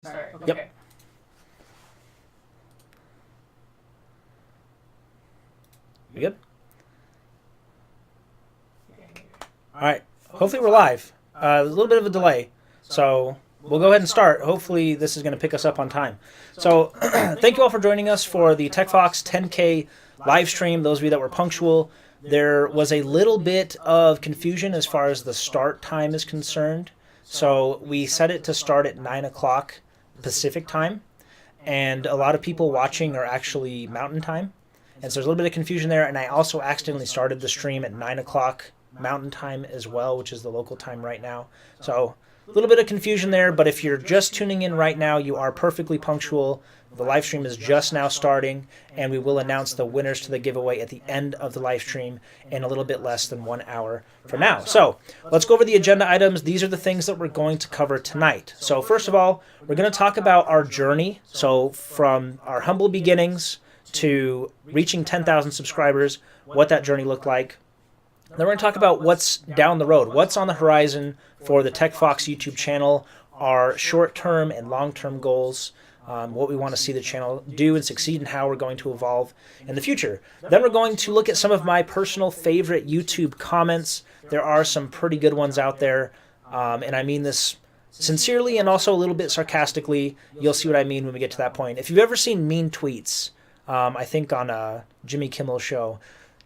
Start. Yep. Okay. We good? All right. Hopefully we're live. There's a little bit of a delay, so we'll go ahead and start. Hopefully this is going to pick us up on time. So thank you all for joining us for the TechFox 10K live stream. Those of you that were punctual, there was a little bit of confusion as far as the start time is concerned. So we set it to start at 9 o'clock Pacific time, and a lot of people watching are actually Mountain time. And so there's a little bit of confusion there, and I also accidentally started the stream at 9 o'clock Mountain time as well, which is the local time right now. So a little bit of confusion there, but if you're just tuning in right now, you are perfectly punctual. The live stream is just now starting, and we will announce the winners to the giveaway at the end of the live stream in a little bit less than 1 hour from now. So let's go over the agenda items. These are the things that we're going to cover tonight. So first of all, we're going to talk about our journey. So from our humble beginnings to reaching 10,000 subscribers, what that journey looked like. Then we're going to talk about what's down the road, what's on the horizon for the TechFox YouTube channel, our short-term and long-term goals, what we want to see the channel do and succeed, and how we're going to evolve in the future. Then we're going to look at some of my personal favorite YouTube comments. There are some pretty good ones out there, and I mean this sincerely and also a little bit sarcastically. You'll see what I mean when we get to that point. If you've ever seen mean tweets, I think on Jimmy Kimmel's show,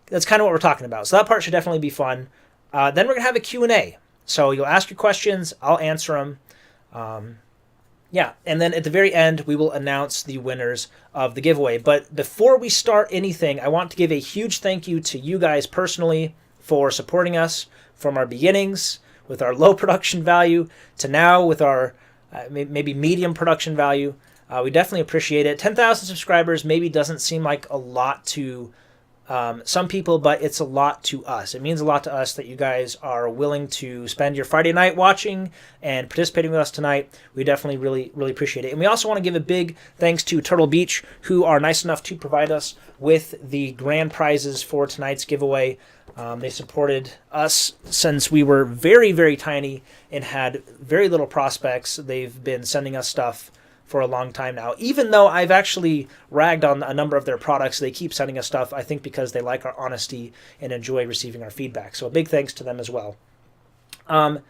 that's kind of what we're talking about. So that part should definitely be fun. Then we're going to have a Q&A. So you'll ask your questions, I'll answer them. Yeah, and then at the very end, we will announce the winners of the giveaway. But before we start anything, I want to give a huge thank you to you guys personally for supporting us from our beginnings with our low production value to now with our maybe medium production value. We definitely appreciate it. 10,000 subscribers maybe doesn't seem like a lot to some people, but it's a lot to us. It means a lot to us that you guys are willing to spend your Friday night watching and participating with us tonight. We definitely really appreciate it. And we also want to give a big thanks to Turtle Beach, who are nice enough to provide us with the grand prizes for tonight's giveaway. They supported us since we were very tiny and had very little prospects. They've been sending us stuff for a long time now. Even though I've actually ragged on a number of their products, they keep sending us stuff, I think because they like our honesty and enjoy receiving our feedback. So a big thanks to them as well. Then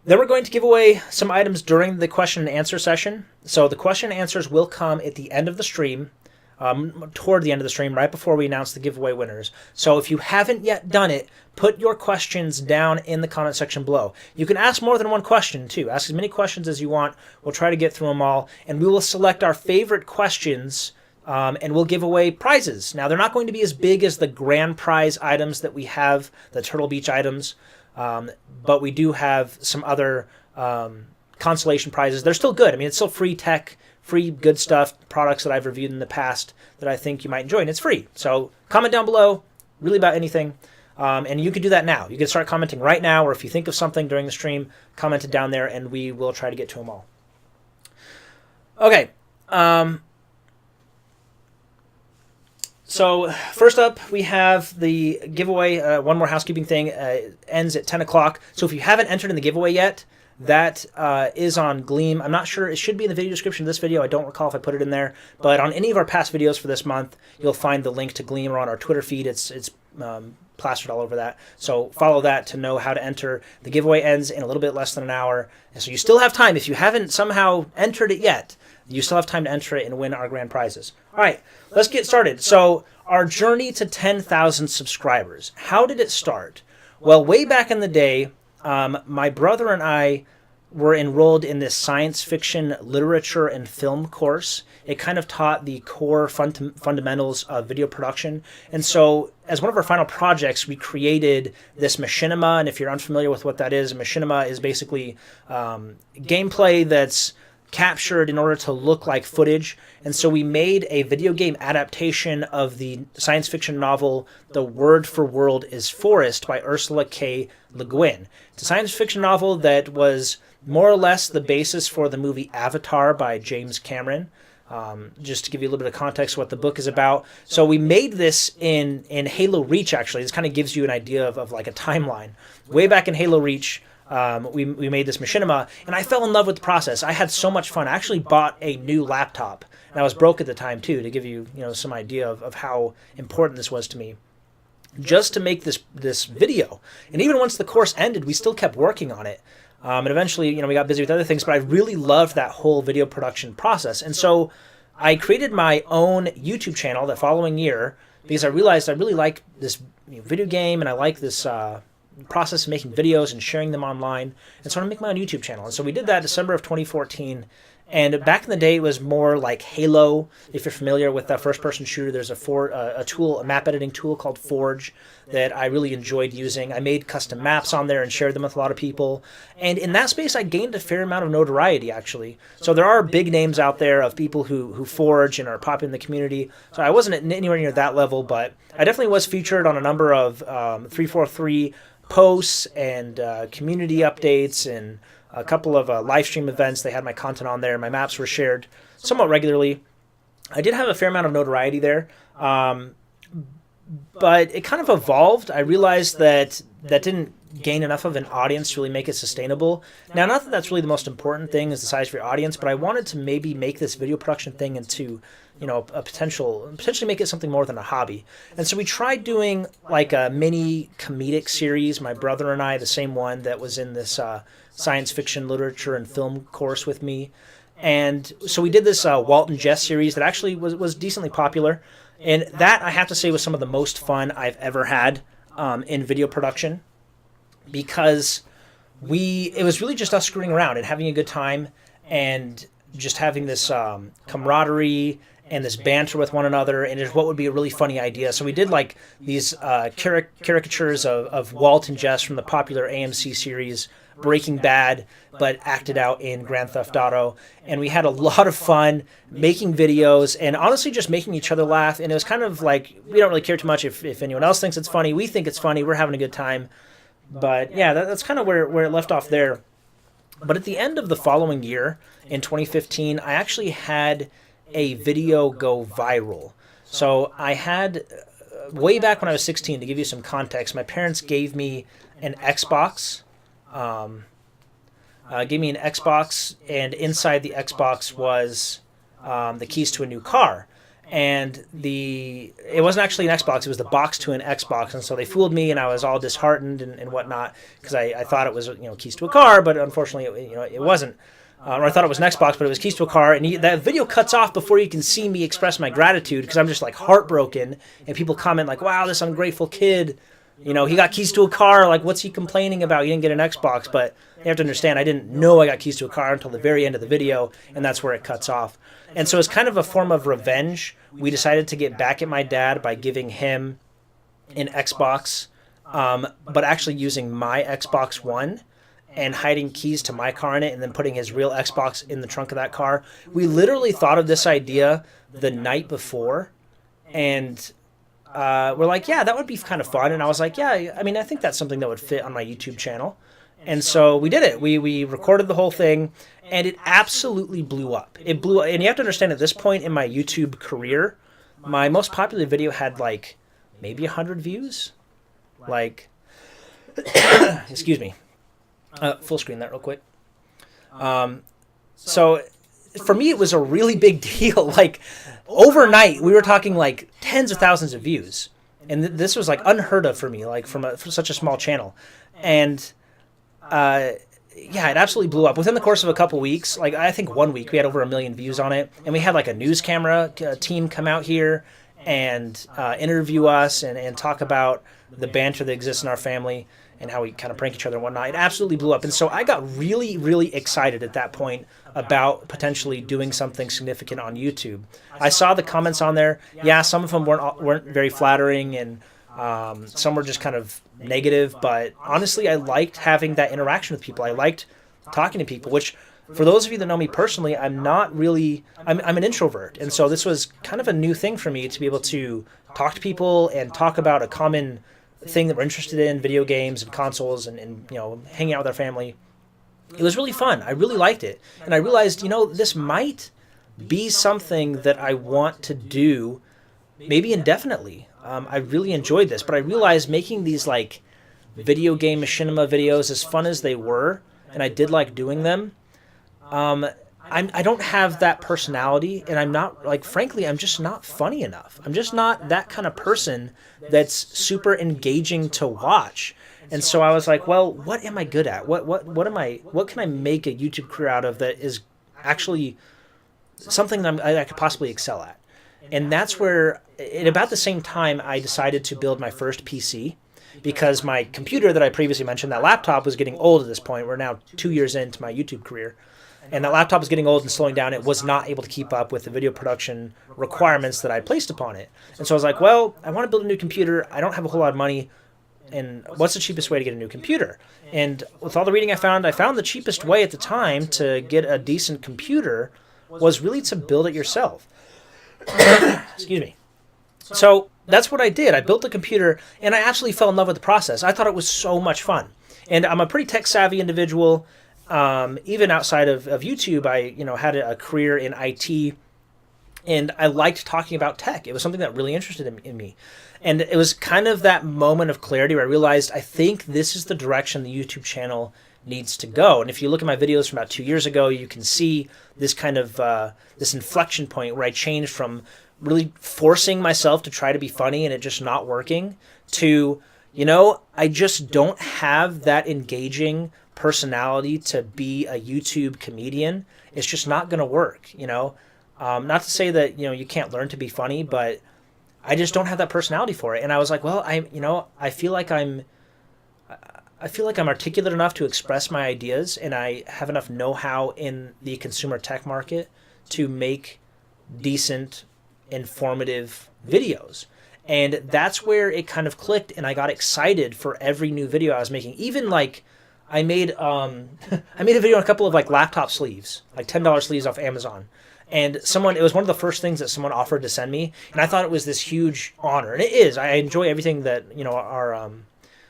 we're going to give away some items during the question and answer session. So the question and answers will come at the end of the stream, toward the end of the stream, right before we announce the giveaway winners. So if you haven't yet done it, put your questions down in the comment section below. You can ask more than one question too. Ask as many questions as you want. We'll try to get through them all, and we will select our favorite questions, and we'll give away prizes. Now, they're not going to be as big as the grand prize items that we have, the Turtle Beach items, but we do have some other consolation prizes. They're still good. I mean, it's still free tech, free good stuff, products that I've reviewed in the past that I think you might enjoy, and it's free. So comment down below, really about anything, and you can do that now. You can start commenting right now, or if you think of something during the stream, comment it down there, and we will try to get to them all. Okay. So first up, we have the giveaway. One more housekeeping thing. Ends at 10 o'clock. So if you haven't entered in the giveaway yet, that is on Gleam. I'm not sure. It should be in the video description of this video. I don't recall if I put it in there. But on any of our past videos for this month, you'll find the link to Gleam, or on our Twitter feed. It's plastered all over that. So follow that to know how to enter. The giveaway ends in a little bit less than an hour. And so you still have time. If you haven't somehow entered it yet, you still have time to enter it and win our grand prizes. All right, let's get started. So our journey to 10,000 subscribers. How did it start? Well, way back in the day, my brother and I were enrolled in this science fiction literature and film course. It kind of taught the core fundamentals of video production. And so as one of our final projects, we created this machinima. And if you're unfamiliar with what that is, machinima is basically gameplay that's captured in order to look like footage. And so we made a video game adaptation of the science fiction novel The Word for World is Forest by Ursula K. Le Guin. It's a science fiction novel that was more or less the basis for the movie Avatar by James Cameron. Just to give you a little bit of context what the book is about. So we made this in Halo Reach, actually. This kind of gives you an idea of like a timeline. Way back in Halo Reach, we made this machinima, and I fell in love with the process. I had so much fun. I actually bought a new laptop, and I was broke at the time too, to give you, some idea of how important this was to me, just to make this video. And even once the course ended, we still kept working on it. And eventually, we got busy with other things, but I really loved that whole video production process. And so I created my own YouTube channel the following year because I realized I really like this video game, and I like this process of making videos and sharing them online. And so I want to make my own YouTube channel. And so we did that December of 2014. And back in the day, it was more like Halo. If you're familiar with that first-person shooter, there's a map editing tool called Forge that I really enjoyed using. I made custom maps on there and shared them with a lot of people. And in that space, I gained a fair amount of notoriety, actually. So there are big names out there of people who forge and are popular in the community. So I wasn't anywhere near that level, but I definitely was featured on a number of 343 posts and community updates, and a couple of live stream events. They had my content on there. My maps were shared somewhat regularly. I did have a fair amount of notoriety there, but it kind of evolved. I realized that didn't gain enough of an audience to really make it sustainable. Now, not that that's really the most important thing is the size of your audience, but I wanted to maybe make this video production thing into a potentially make it something more than a hobby. And so we tried doing like a mini comedic series, my brother and I, the same one that was in this science fiction literature and film course with me. And so we did this Walt and Jess series that actually was decently popular. And that, I have to say, was some of the most fun I've ever had in video production, because it was really just us screwing around and having a good time and just having this camaraderie and this banter with one another, and just what would be a really funny idea. So we did like these caricatures of Walt and Jess from the popular AMC series Breaking Bad, but acted out in Grand Theft Auto. And we had a lot of fun making videos and honestly just making each other laugh. And it was kind of like, we don't really care too much if anyone else thinks it's funny. We think it's funny. We're having a good time. But yeah, that's kind of where it left off there. But at the end of the following year, in 2015, I actually had a video go viral. So I had, way back when I was 16, to give you some context, my parents gave me an Xbox. Gave me an Xbox, and inside the Xbox was the keys to a new car. And it wasn't actually an Xbox, it was the box to an Xbox. And so they fooled me, and I was all disheartened and whatnot, because I thought it was keys to a car, but unfortunately it wasn't. Or I thought it was an Xbox, but it was keys to a car. And that video cuts off before you can see me express my gratitude, because I'm just like heartbroken. And people comment like, wow, this ungrateful kid, he got keys to a car. Like, what's he complaining about? He didn't get an Xbox. But you have to understand, I didn't know I got keys to a car until the very end of the video, and that's where it cuts off. And so as kind of a form of revenge, we decided to get back at my dad by giving him an Xbox, but actually using my Xbox One and hiding keys to my car in it, and then putting his real Xbox in the trunk of that car. We literally thought of this idea the night before, and we're like, yeah, that would be kind of fun. And I was like, yeah, I mean, I think that's something that would fit on my YouTube channel. And so we did it. We recorded the whole thing, and it absolutely blew up. It blew up. And you have to understand, at this point in my YouTube career, my most popular video had like maybe 100 views. Like, excuse me. Full screen that real quick. So for me, it was a really big deal. Like, overnight, we were talking like tens of thousands of views. And this was like unheard of for me, like for such a small channel. And yeah, it absolutely blew up. Within the course of a couple weeks, like I think 1 week, we had over 1 million views on it. And we had like a news camera team come out here and interview us and talk about the banter that exists in our family and how we kind of prank each other and whatnot. It absolutely blew up. And so I got really, really excited at that point about potentially doing something significant on YouTube. I saw the comments on there. Yeah, some of them weren't very flattering, and some were just kind of negative. But honestly, I liked having that interaction with people. I liked talking to people, which, for those of you that know me personally, I'm an introvert. And so this was kind of a new thing for me to be able to talk to people and talk about a common thing that we're interested in, video games and consoles, and hanging out with our family. It was really fun. I really liked it. And I realized, this might be something that I want to do maybe indefinitely. I really enjoyed this, but I realized making these like video game machinima videos, as fun as they were, and I did like doing them, I don't have that personality, and I'm not, like, frankly, I'm just not funny enough. I'm just not that kind of person that's super engaging to watch. And so I was like, well, what am I good at? What can I make a YouTube career out of that is actually something that I could possibly excel at? And that's where, at about the same time, I decided to build my first PC, because my computer that I previously mentioned, that laptop, was getting old at this point. We're now 2 years into my YouTube career. And that laptop was getting old and slowing down. It was not able to keep up with the video production requirements that I placed upon it. And so I was like, well, I want to build a new computer. I don't have a whole lot of money. And what's the cheapest way to get a new computer? And with all the reading I found the cheapest way at the time to get a decent computer was really to build it yourself. Excuse me. So that's what I did. I built the computer, and I absolutely fell in love with the process. I thought it was so much fun. And I'm a pretty tech-savvy individual. Even outside of YouTube, I had a career in IT, and I liked talking about tech. It was something that really interested in me. And it was kind of that moment of clarity where I realized, I think this is the direction the YouTube channel needs to go. And if you look at my videos from about 2 years ago, you can see this kind of this inflection point where I changed from really forcing myself to try to be funny and it just not working to, I just don't have that engaging personality to be a YouTube comedian. It's just not going to work, not to say that, you can't learn to be funny, but I just don't have that personality for it. And I was like, well, I feel like I'm articulate enough to express my ideas, and I have enough know-how in the consumer tech market to make decent, informative videos. And that's where it kind of clicked, and I got excited for every new video I was making. Even like I made I made a video on a couple of like laptop sleeves, like $10 sleeves off Amazon. And it was one of the first things that someone offered to send me, and I thought it was this huge honor. And it is. I enjoy everything that, our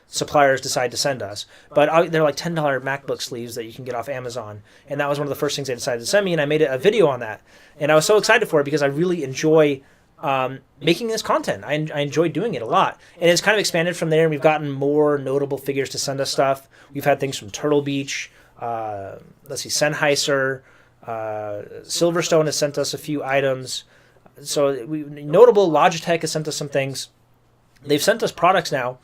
suppliers decide to send us. But they're like $10 MacBook sleeves that you can get off Amazon. And that was one of the first things they decided to send me, and I made a video on that. And I was so excited for it because I really enjoy making this content. I enjoy doing it a lot. And it's kind of expanded from there, and we've gotten more notable figures to send us stuff. We've had things from Turtle Beach, Sennheiser, Silverstone has sent us a few items. So notable Logitech has sent us some things. They've sent us products now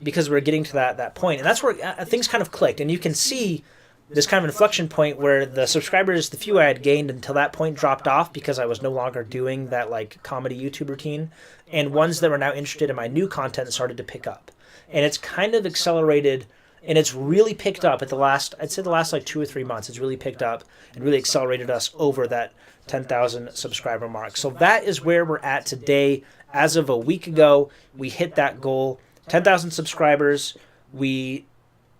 because we're getting to that point. And that's where things kind of clicked. And you can see this kind of inflection point where the subscribers, the few I had gained until that point, dropped off because I was no longer doing that like comedy YouTube routine. And ones that were now interested in my new content started to pick up. And it's kind of accelerated. And it's really picked up I'd say the last like 2 or 3 months. It's really picked up and really accelerated us over that 10,000 subscriber mark. So that is where we're at today. As of a week ago, we hit that goal, 10,000 subscribers. We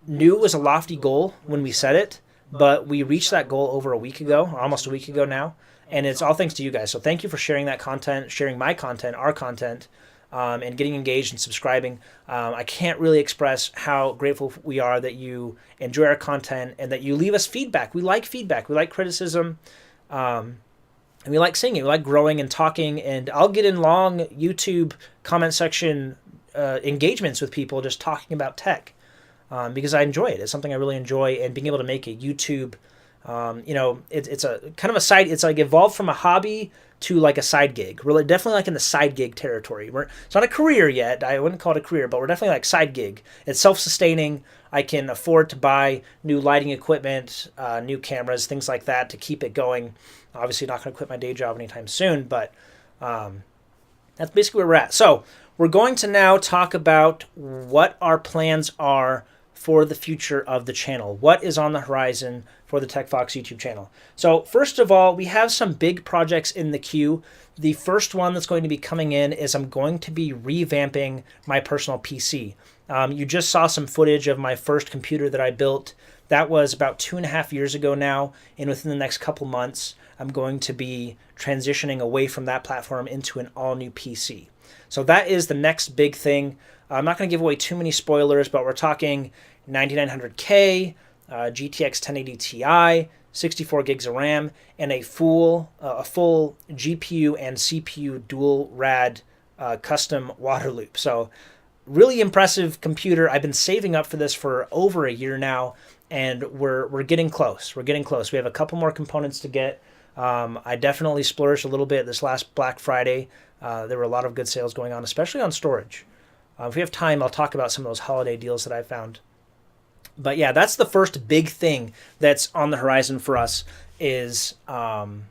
knew it was a lofty goal when we set it, but we reached that goal over a week ago, or almost a week ago now. And it's all thanks to you guys. So thank you for sharing that content, sharing my content, our content. And getting engaged and subscribing. I can't really express how grateful we are that you enjoy our content and that you leave us feedback. We like feedback. We like criticism. And we like seeing it. We like growing and talking. And I'll get in long YouTube comment section engagements with people just talking about tech because I enjoy it. It's something I really enjoy. And being able to make a YouTube, it's a kind of a side. It's like evolved from a hobby to like a side gig. We're definitely like in the side gig territory. It's not a career yet. I wouldn't call it a career, but we're definitely like side gig. It's self-sustaining. I can afford to buy new lighting equipment, new cameras, things like that to keep it going. Obviously not going to quit my day job anytime soon, but that's basically where we're at. So we're going to now talk about what our plans are for the future of the channel. What is on the horizon for the TechFox YouTube channel? So first of all, we have some big projects in the queue. The first one that's going to be coming in is I'm going to be revamping my personal PC. You just saw some footage of my first computer that I built. That was about 2.5 years ago now, and within the next couple months, I'm going to be transitioning away from that platform into an all-new PC. So that is the next big thing. I'm not going to give away too many spoilers, but we're talking 9900K, GTX 1080 Ti, 64 gigs of RAM, and a full GPU and CPU dual rad custom water loop. So really impressive computer. I've been saving up for this for over a year now, and we're getting close. We're getting close. We have a couple more components to get. I definitely splurged a little bit this last Black Friday. There were a lot of good sales going on, especially on storage. If we have time, I'll talk about some of those holiday deals that I found. But yeah, that's the first big thing that's on the horizon for us is upgrading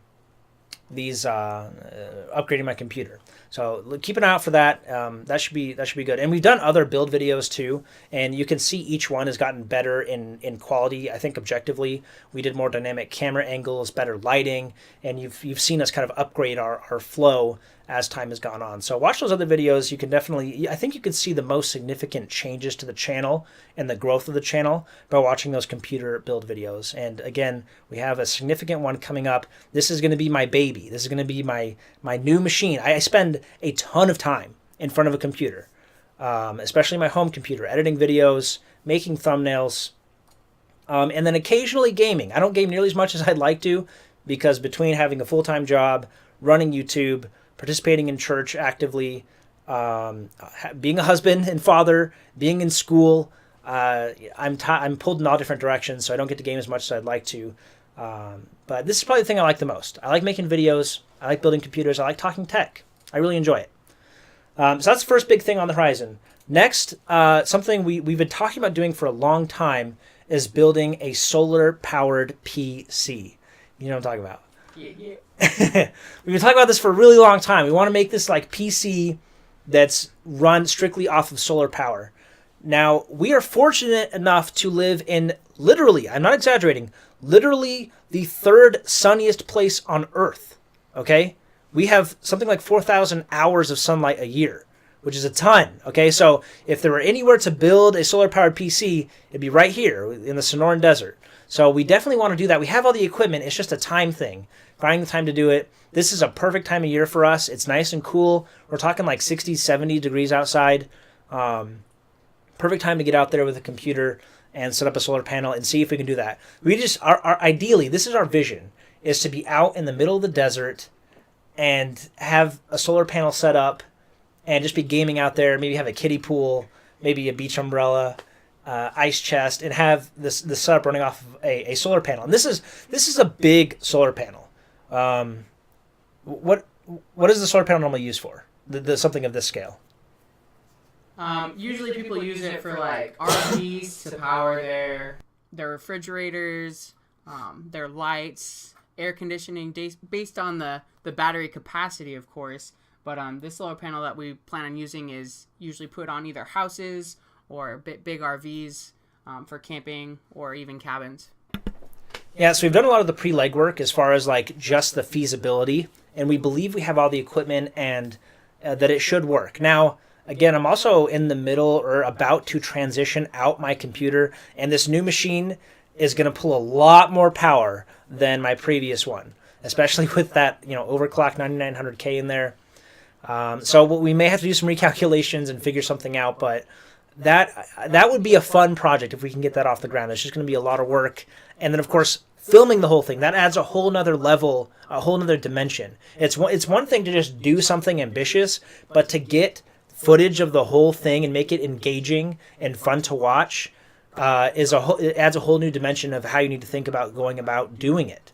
my computer. So keep an eye out for that. That should be good. And we've done other build videos too, and you can see each one has gotten better in quality. I think objectively, we did more dynamic camera angles, better lighting, and you've seen us kind of upgrade our flow as time has gone on. So watch those other videos. You can definitely, I think you can see the most significant changes to the channel and the growth of the channel by watching those computer build videos. And again, we have a significant one coming up. This is going to be my baby. This is going to be my new machine. I spend a ton of time in front of a computer, especially my home computer, editing videos, making thumbnails, and then occasionally gaming. I don't game nearly as much as I'd like to because between having a full-time job, running YouTube, participating in church actively, being a husband and father, being in school, I'm pulled in all different directions, so I don't get to game as much as I'd like to. But this is probably the thing I like the most. I like making videos. I like building computers. I like talking tech. I really enjoy it. So that's the first big thing on the horizon. Next, something we've been talking about doing for a long time is building a solar-powered PC. You know what I'm talking about? Yeah. We've been talking about this for a really long time. We want to make this like PC that's run strictly off of solar power. Now, we are fortunate enough to live in literally, I'm not exaggerating, literally the third sunniest place on Earth. Okay? We have something like 4,000 hours of sunlight a year, which is a ton. Okay? So if there were anywhere to build a solar-powered PC, it'd be right here in the Sonoran Desert. So we definitely want to do that. We have all the equipment. It's just a time thing. Finding the time to do it. This is a perfect time of year for us. It's nice and cool. We're talking like 60, 70 degrees outside. Perfect time to get out there with a computer and set up a solar panel and see if we can do that. We just ideally, this is our vision, is to be out in the middle of the desert and have a solar panel set up and just be gaming out there. Maybe have a kiddie pool, maybe a beach umbrella, ice chest, and have this setup running off of a solar panel. And this is a big solar panel. What is the solar panel normally used for? The something of this scale. Usually people use it for like RVs to power their refrigerators, their lights, air conditioning, based on the battery capacity, of course. But this solar panel that we plan on using is usually put on either houses or big RVs for camping or even cabins. Yeah, so we've done a lot of the pre-legwork as far as like just the feasibility, and we believe we have all the equipment and that it should work. Now, again, I'm also in the middle or about to transition out my computer, and this new machine is going to pull a lot more power than my previous one, especially with that, overclock 9900K in there. So we may have to do some recalculations and figure something out, but that would be a fun project if we can get that off the ground. It's just going to be a lot of work. And then, of course, filming the whole thing, that adds a whole nother level, a whole nother dimension. It's one thing to just do something ambitious, but to get footage of the whole thing and make it engaging and fun to watch it adds a whole new dimension of how you need to think about going about doing it.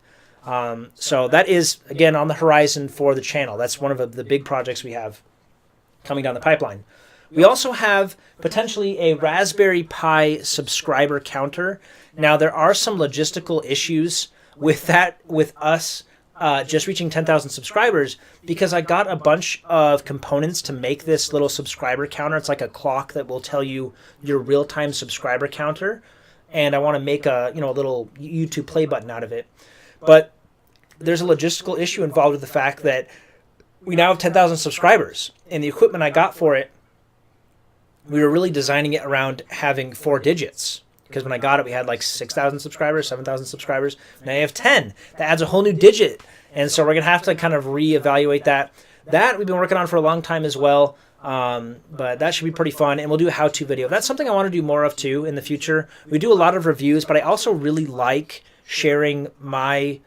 So that is, again, on the horizon for the channel. That's one of the big projects we have coming down the pipeline. We also have potentially a Raspberry Pi subscriber counter. Now, there are some logistical issues with that, with us just reaching 10,000 subscribers, because I got a bunch of components to make this little subscriber counter. It's like a clock that will tell you your real-time subscriber counter, and I want to make a little YouTube play button out of it. But there's a logistical issue involved with the fact that we now have 10,000 subscribers, and the equipment I got for it, we were really designing it around having 4 digits. Because when I got it, we had like 6,000 subscribers, 7,000 subscribers. Now you have 10. That adds a whole new digit. And so we're going to have to kind of reevaluate that. That we've been working on for a long time as well. But that should be pretty fun. And we'll do a how-to video. That's something I want to do more of too in the future. We do a lot of reviews, but I also really like sharing my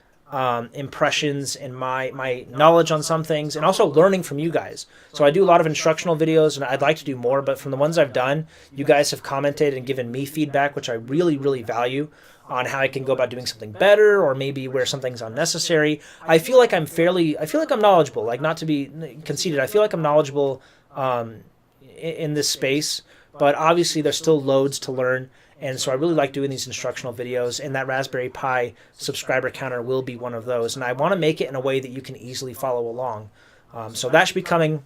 impressions and my knowledge on some things, and also learning from you guys. So I do a lot of instructional videos, and I'd like to do more, but from the ones I've done, you guys have commented and given me feedback, which I really, really value, on how I can go about doing something better, or maybe where something's unnecessary. I feel like I'm knowledgeable, like, not to be conceited. I feel like I'm knowledgeable in this space, but obviously there's still loads to learn. And so I really like doing these instructional videos, and that Raspberry Pi subscriber counter will be one of those. And I want to make it in a way that you can easily follow along. So that should be coming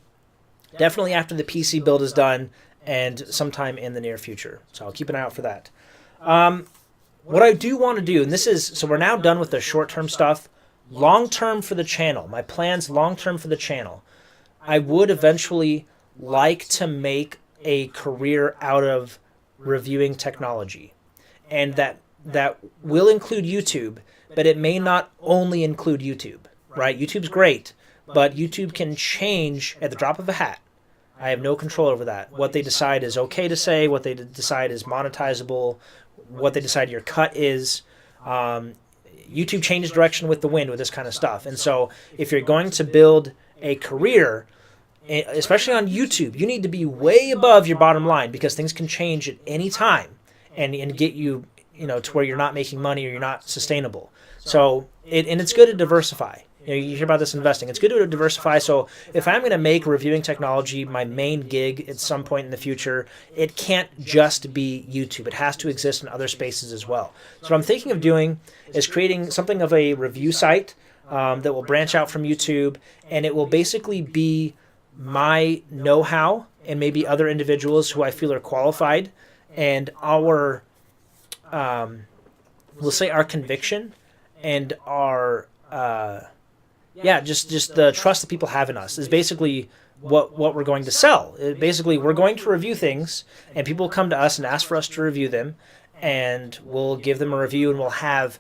definitely after the PC build is done and sometime in the near future. So I'll keep an eye out for that. What I do want to do, and so we're now done with the short-term stuff. Long-term for the channel, my plans long-term for the channel, I would eventually like to make a career out of reviewing technology, and that will include YouTube, but it may not only include YouTube, right? YouTube's great, but YouTube can change at the drop of a hat. I have no control over that. What they decide is okay to say, what they decide is monetizable, what they decide your cut is. YouTube changes direction with the wind with this kind of stuff. And so if you're going to build a career, especially on YouTube, you need to be way above your bottom line, because things can change at any time and get you, to where you're not making money or you're not sustainable. So it's good to diversify. You hear about this investing. It's good to diversify. So if I'm going to make reviewing technology my main gig at some point in the future, it can't just be YouTube. It has to exist in other spaces as well. So what I'm thinking of doing is creating something of a review site that will branch out from YouTube, and it will basically be my know-how and maybe other individuals who I feel are qualified, and our, we'll say our conviction and our, just the trust that people have in us is basically what we're going to sell. Basically, we're going to review things, and people come to us and ask for us to review them, and we'll give them a review, and we'll have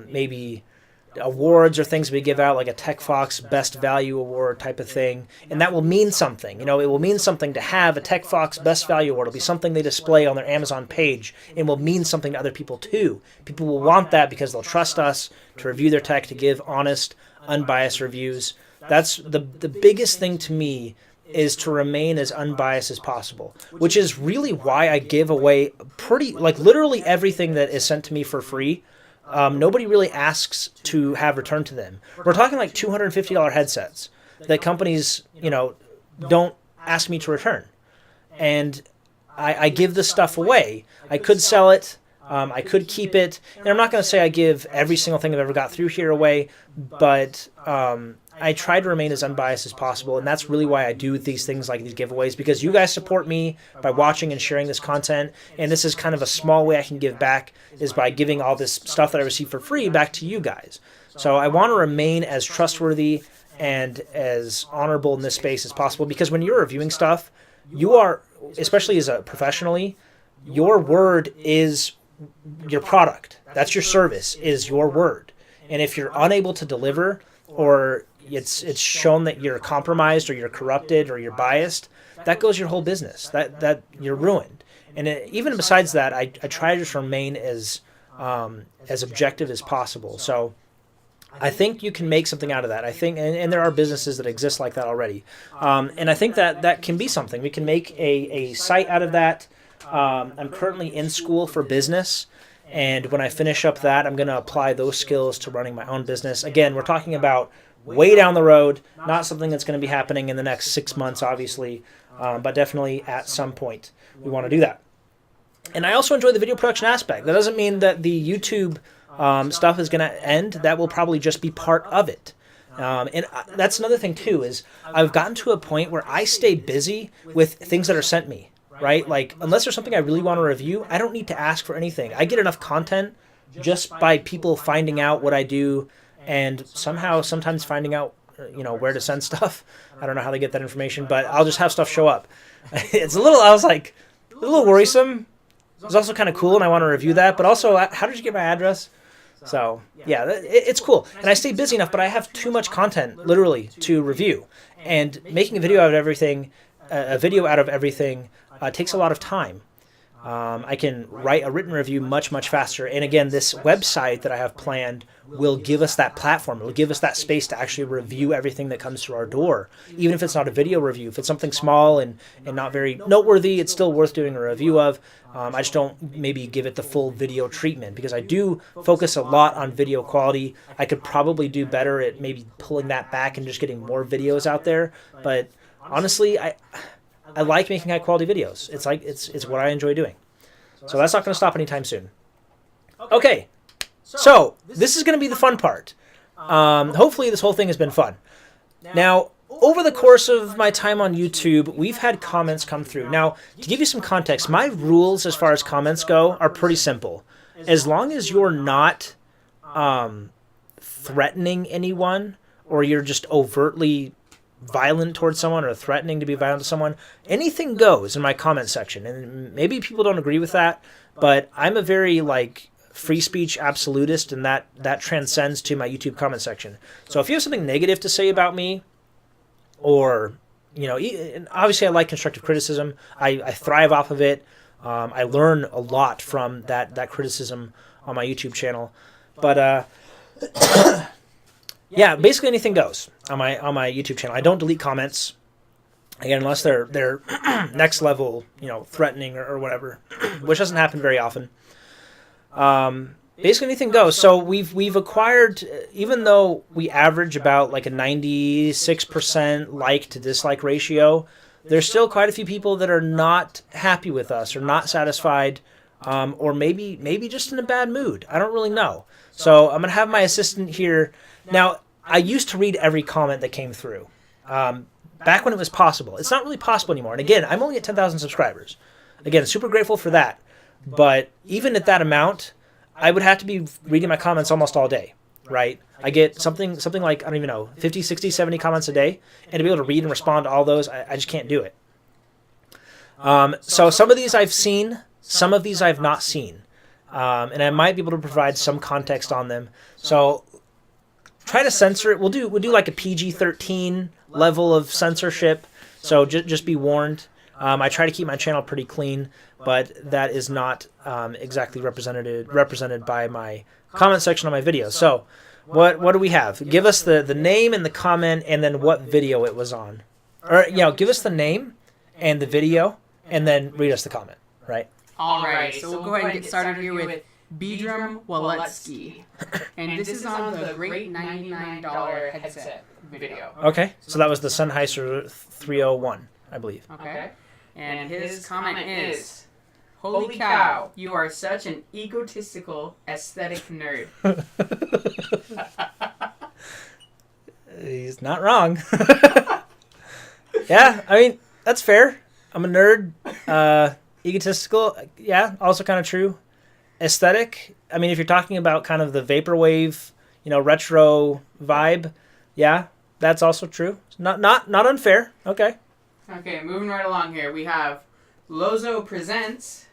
maybe awards or things we give out, like a TechFox Best Value Award type of thing, and that will mean something. It will mean something to have a TechFox Best Value Award. It'll be something they display on their Amazon page, and will mean something to other people too. People will want that because they'll trust us to review their tech, to give honest, unbiased reviews. That's the biggest thing to me, is to remain as unbiased as possible, which is really why I give away literally everything that is sent to me for free. Nobody really asks to have returned to them. We're talking like $250 headsets that companies, don't ask me to return. And I give this stuff away. I could sell it. I could keep it. And I'm not going to say I give every single thing I've ever got through here away, but I try to remain as unbiased as possible, and that's really why I do these things like these giveaways, because you guys support me by watching and sharing this content, and this is kind of a small way I can give back, is by giving all this stuff that I receive for free back to you guys. So I want to remain as trustworthy and as honorable in this space as possible, because when you're reviewing stuff, you are, especially as a professionally, your word is your product. That's your service, is your word. And if you're unable to deliver, or it's shown that you're compromised or you're corrupted or you're biased, that goes your whole business. That you're ruined. And even besides that, I try to just remain as objective as possible. So I think you can make something out of that. I think, and there are businesses that exist like that already. And I think that can be something. We can make a site out of that. I'm currently in school for business, and when I finish up that, I'm going to apply those skills to running my own business. Again, we're talking about way down the road, not something that's going to be happening in the next 6 months, obviously, but definitely at some point we want to do that. And I also enjoy the video production aspect. That doesn't mean that the YouTube stuff is going to end. That will probably just be part of it. And that's another thing, too, is I've gotten to a point where I stay busy with things that are sent me. Right? Like, unless there's something I really want to review, I don't need to ask for anything. I get enough content just by people finding out what I do, and somehow sometimes finding out, where to send stuff. I don't know how they get that information, but I'll just have stuff show up. I was like, a little worrisome. It's also kind of cool, and I want to review that, but also, how did you get my address? So, yeah, it's cool. And I stay busy enough, but I have too much content, literally, to review. And making a video out of everything takes a lot of time. I can write a written review much, much faster. And again, this website that I have planned will give us that platform. It will give us that space to actually review everything that comes through our door. Even if it's not a video review, if it's something small and not very noteworthy, it's still worth doing a review of. I just don't maybe give it the full video treatment because I do focus a lot on video quality. I could probably do better at maybe pulling that back and just getting more videos out there. But honestly, I like making high quality videos. It's what I enjoy doing. So that's not going to stop anytime soon. Okay. So this is going to be the fun part. Hopefully this whole thing has been fun. Now, over the course of my time on YouTube, we've had comments come through. Now, to give you some context, my rules as far as comments go are pretty simple. As long as you're not threatening anyone or you're just overtly violent towards someone or threatening to be violent to someone, anything goes in my comment section. And maybe people don't agree with that, but I'm a very free speech absolutist, and that transcends to my YouTube comment section. So if you have something negative to say about me, or and obviously I like constructive criticism. I thrive off of it. I learn a lot from that criticism on my YouTube channel. But yeah, basically anything goes on my YouTube channel. I don't delete comments, again, unless they're next level, threatening or whatever, which doesn't happen very often. Basically anything goes. So we've acquired, even though we average about a 96% like to dislike ratio, there's still quite a few people that are not happy with us or not satisfied, or maybe just in a bad mood. I don't really know. So I'm gonna have my assistant here. Now, I used to read every comment that came through, back when it was possible. It's not really possible anymore. And again, I'm only at 10,000 subscribers. Again, super grateful for that. But even at that amount, I would have to be reading my comments almost all day, right? I get something like, I don't even know, 50, 60, 70 comments a day. And to be able to read and respond to all those, I just can't do it. So some of these I've seen, some of these I've not seen. And I might be able to provide some context on them. So try to censor it. We'll do like a PG-13 level of censorship. So just be warned. I try to keep my channel pretty clean, but that is not exactly represented by my comment section on my video. So what do we have? Give us the name and the comment, and then what video it was on. Or give us the name and the video, and then read us the comment, right? All right, so we'll go ahead and get started here with Bedram Waletsky. And this is on the Great $99 headset video. Okay, so that was the Sennheiser 301, I believe. Okay, and his comment is, "Holy cow, you are such an egotistical aesthetic nerd." He's not wrong. Yeah, I mean, that's fair. I'm a nerd. Egotistical, yeah, also kind of true. Aesthetic, I mean, if you're talking about kind of the vaporwave, retro vibe, yeah, that's also true. Not unfair. Okay. Okay, moving right along here, we have Lozo Presents,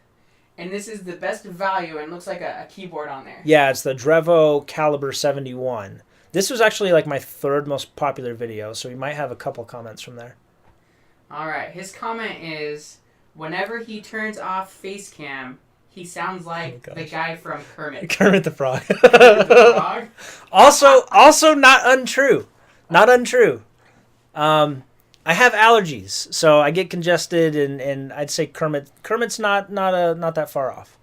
and this is the best value, and looks like a keyboard on there. Yeah, it's the Drevo Caliber 71. This was actually my third most popular video, so we might have a couple comments from there. All right, his comment is, "Whenever he turns off face cam, he sounds like the guy from Kermit." Kermit the Frog. Kermit the Frog. Also not untrue. Not untrue. I have allergies, so I get congested, and I'd say Kermit's not that far off.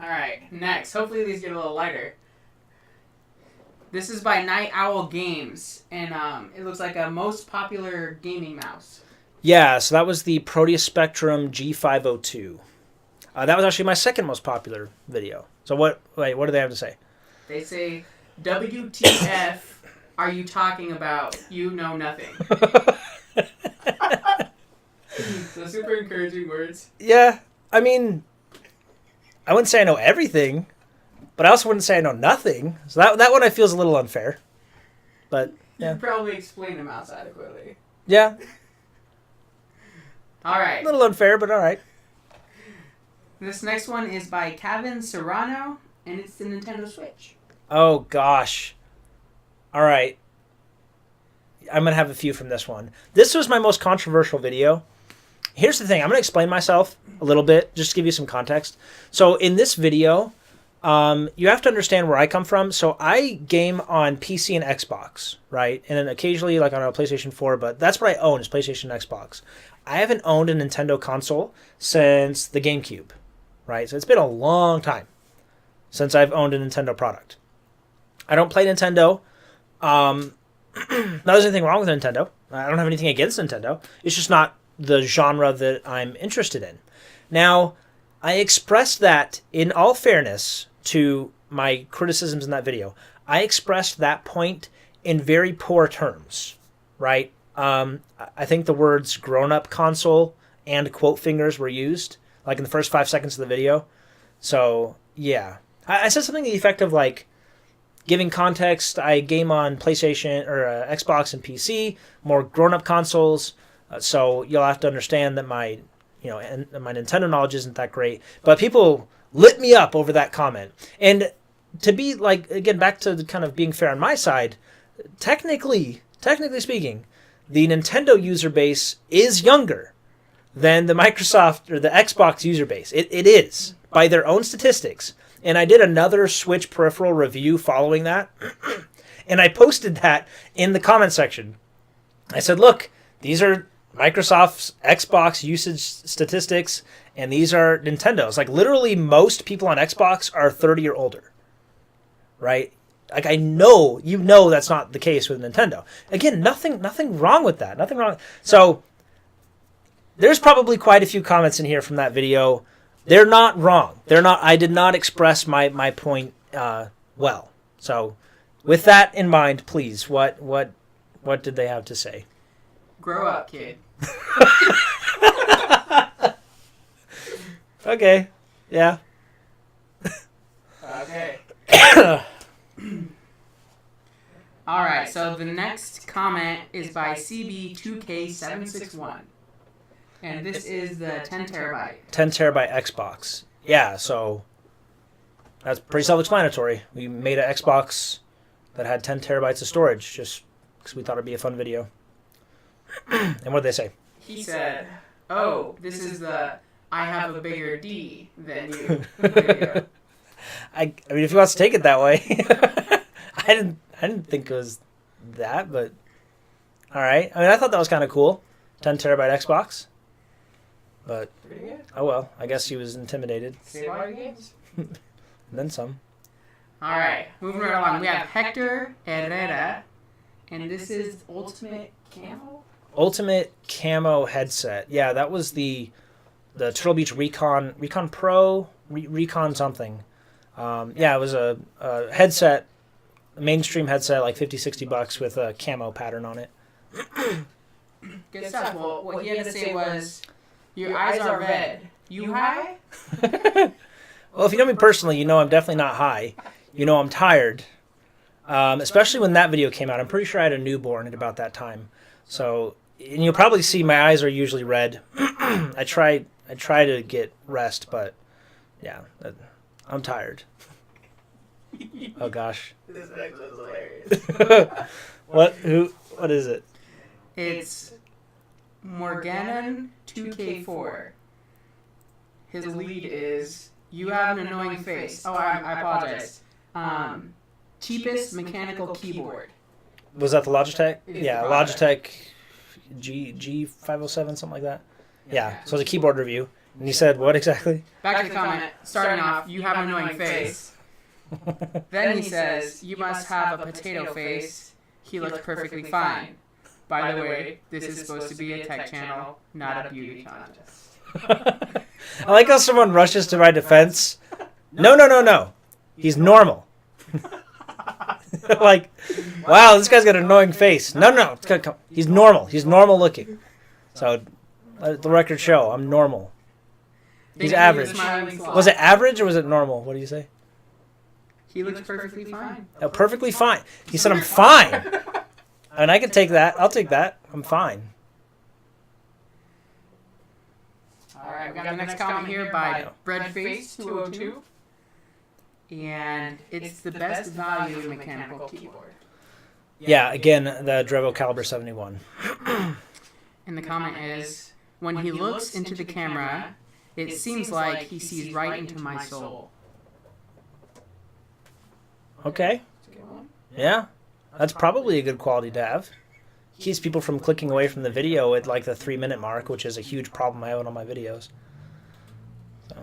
All right, next. Hopefully these get a little lighter. This is by Night Owl Games, and it looks like a most popular gaming mouse. Yeah, so that was the Proteus Spectrum G502. That was actually my second most popular video. So what do they have to say? They say, "WTF are you talking about? You know nothing." So super encouraging words. Yeah, I mean, I wouldn't say I know everything, but I also wouldn't say I know nothing. So that one I feel is a little unfair. But yeah. You probably explain the mouse adequately. Yeah. All right. A little unfair, but all right. This next one is by Kevin Serrano, and it's the Nintendo Switch. Oh, gosh. All right. I'm going to have a few from this one. This was my most controversial video. Here's the thing. I'm going to explain myself a little bit, just to give you some context. So in this video, you have to understand where I come from. So I game on PC and Xbox, right? And then occasionally like on a PlayStation 4, but that's what I own is PlayStation and Xbox. I haven't owned a Nintendo console since the GameCube, right? So it's been a long time since I've owned a Nintendo product. I don't play Nintendo. Not there's anything wrong with Nintendo. I don't have anything against Nintendo. It's just not the genre that I'm interested in. Now, I expressed that in all fairness to my criticisms in that video. I expressed that point in very poor terms, right? I think the words grown-up console and quote fingers were used, like in the first 5 seconds of the video. So, yeah. I said something to the effect of, like, giving context, I game on PlayStation or Xbox and PC, more grown-up consoles, so you'll have to understand that my Nintendo knowledge isn't that great. But people lit me up over that comment. And to be, like, again, back to the kind of being fair on my side, technically speaking, the Nintendo user base is younger than the Microsoft or the Xbox user base. It is, by their own statistics. And I did another Switch peripheral review following that. And I posted that in the comment section. I said, look, these are Microsoft's Xbox usage statistics, and these are Nintendo's. Like, literally most people on Xbox are 30 or older. Right? Like, I know, that's not the case with Nintendo. Again, nothing wrong with that. Nothing wrong. So, there's probably quite a few comments in here from that video. They're not wrong. I did not express my point well. So, with that in mind, please, what did they have to say? Grow up, kid. Okay. Yeah. Okay. All right. So the next comment is by CB2K761. And this is the 10 terabyte. 10 terabyte Xbox. Yeah, so that's pretty self-explanatory. We made an Xbox that had 10 terabytes of storage just because we thought it'd be a fun video. And what did they say? He said, "Oh, this is the I have a bigger D than you video." I mean, if he wants to take it that way, I didn't think it was that, but all right. I mean, I thought that was kind of cool. 10 terabyte Xbox. But, oh well, I guess he was intimidated. Save all your games. And then some. All right, moving right along. We have Hector Herrera, and this is Ultimate Camo? Ultimate Camo headset. Yeah, that was the Turtle Beach Recon Pro, Recon something. Yeah, it was a headset, a mainstream headset, like $50-$60 with a camo pattern on it. Good stuff. Well, what he had to say was, your eyes are red. You high? Well, if you know me personally, you know I'm definitely not high. You know I'm tired. Especially when that video came out. I'm pretty sure I had a newborn at about that time. So, and you'll probably see my eyes are usually red. I try to get rest, but yeah, I'm tired. Oh gosh. This next one's hilarious. What is it? It's Morganon 2K4. His lead is, you have an annoying face. Oh, I apologize. Cheapest mechanical keyboard. Was that the Logitech? Yeah, the Logitech G507, something like that. Yeah, so it was a keyboard review. And you said what exactly? Back to the comment. Starting off, you have an annoying face. Then he says, you must have a potato face. He looked perfectly fine. By the way, this is supposed to be a tech channel, not a beauty contest. I like how someone rushes to my defense. No. He's normal. Like, wow, this guy's got an annoying face. No. He's normal. He's normal looking. So, let the record show, I'm normal. He's average. Was it average or was it normal? What do you say? He looks perfectly fine. Oh, perfectly fine. He said, I'm fine. And I can take that. I'll take that. I'm fine. All right, we got the next comment here by Breadface202. And it's the best value mechanical keyboard. Yeah, again, the Drevo Caliber 71. And the comment is, When he looks into the camera, it seems like he sees right into my soul. Okay. Yeah. That's probably a good quality to have. Keeps people from clicking away from the video at like the 3-minute mark, which is a huge problem I have on all my videos. So.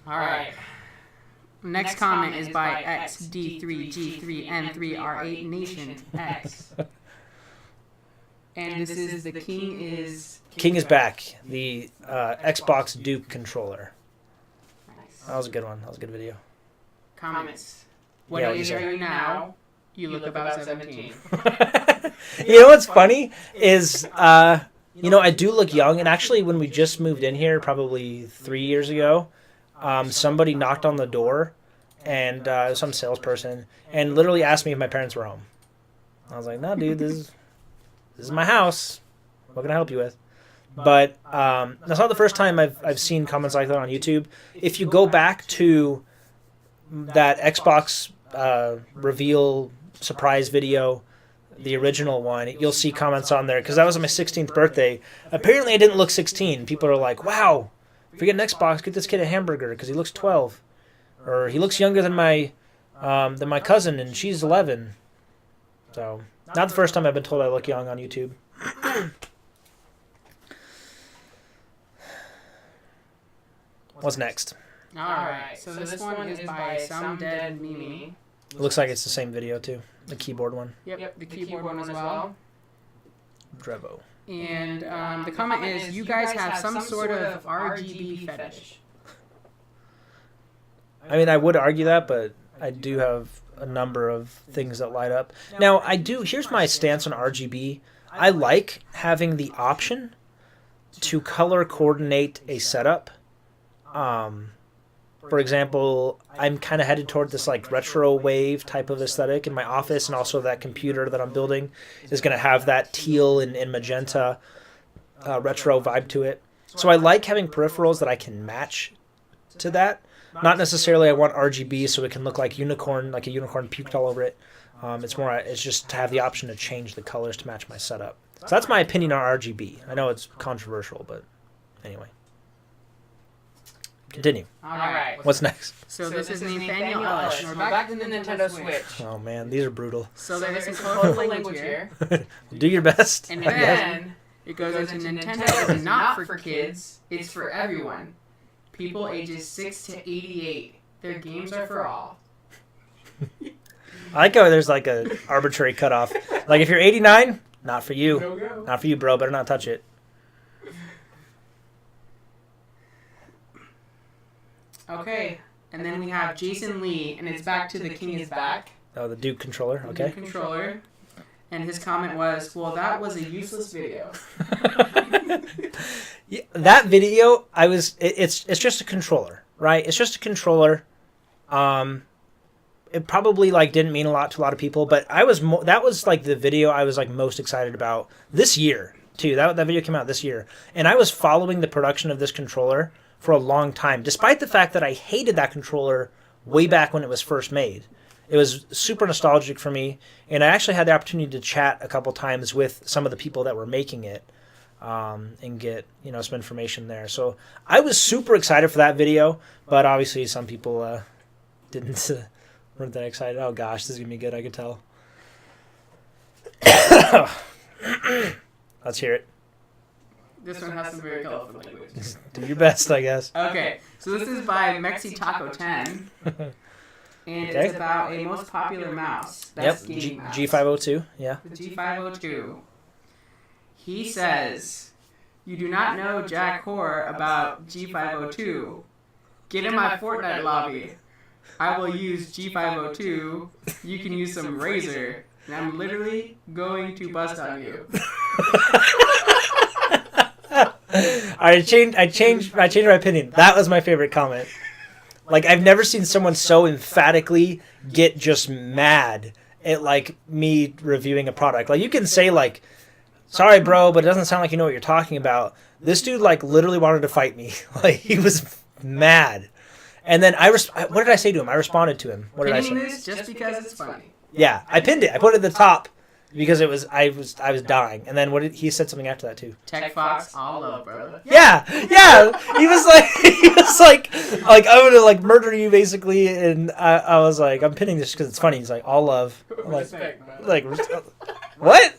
All right. Next comment is by XD3G3N3R8 Nation X. And this is the King is... King is back. The Xbox Duke controller. Nice. That was a good one. That was a good video. Comments. What age are you now? You look about 17. You know what's funny is, I do look young. And actually, when we just moved in here, probably 3 years ago, somebody knocked on the door, and some salesperson, and literally asked me if my parents were home. I was like, no, dude, this is my house. What can I help you with? But that's not the first time I've seen comments like that on YouTube. If you go back to that Xbox reveal surprise video, the original one, you'll see comments on there, because that was my 16th birthday. Apparently I didn't look 16. People are like, wow, if you get an Xbox, get this kid a hamburger because he looks 12. Or he looks younger than my cousin and she's 11. So, not the first time I've been told I look young on YouTube. What's next? Alright, so this one is by Some Dead Mimi. It looks like it's the same video too. The keyboard one. Yep, the keyboard one as well. Drevo. And the comment is, you guys have some sort of RGB fetish. I mean, I would argue that, but I do have a number of things that light up. Now, here's my stance on RGB. I like having the option to color coordinate a setup. For example, I'm kind of headed toward this like retro wave type of aesthetic in my office, and also that computer that I'm building is going to have that teal and magenta retro vibe to it. So I like having peripherals that I can match to that. Not necessarily I want RGB so it can look like a unicorn puked all over it. It's just to have the option to change the colors to match my setup. So that's my opinion on RGB. I know it's controversial, but anyway. Continue. All right. What's next? So this is Nathaniel Ellis. We're back to the Nintendo Switch. Oh man, these are brutal. So there's some colorful language here. Do your best. And then it goes into Nintendo is not for kids, it's for everyone. People ages 6 to 88. Their games are for all. I like how there's like a arbitrary cutoff. Like if you're 89, not for you. No. Not for you, bro. Better not touch it. Okay, and then we have Jason Lee, and it's back to the King is back. Oh, the Duke controller. Okay. Duke controller. And his comment was, well, that was a useless video. Yeah, that video, it's just a controller, right? It's just a controller. It probably like didn't mean a lot to a lot of people, but that was like the video I was like most excited about this year too. That video came out this year, and I was following the production of this controller for a long time, despite the fact that I hated that controller way back when it was first made. It was super nostalgic for me, and I actually had the opportunity to chat a couple times with some of the people that were making it, and get some information there. So I was super excited for that video, but obviously some people weren't that excited. Oh gosh, this is gonna be good. I could tell. Let's hear it. This one has some very colorful language. Do your best, I guess. Okay, so this is by Mexi Taco 10. And Okay. it's about a most popular mouse. That's Yep, gaming mouse. G502, yeah. The G502. He says, you do not know Jack Hoare about G502. Get in my Fortnite lobby. I will use G502. You can use some Razor. And I'm literally going to bust on you. I changed my opinion. That was my favorite comment. Like, I've never seen someone so emphatically get just mad at, like, me reviewing a product. Like, you can say, like, sorry, bro, but it doesn't sound like you know what you're talking about. This dude, like, literally wanted to fight me. Like, he was mad. And then what did I say to him? I responded to him. What did I say? Pinning this just because it's funny. Yeah, I pinned it. I put it at the top because I was dying. And then he said something after that too. TechFox, all love, brother. Yeah. He was like I'm gonna like murder you basically, and I was like, I'm pinning this because it's funny. He's like, all love. I'm like what?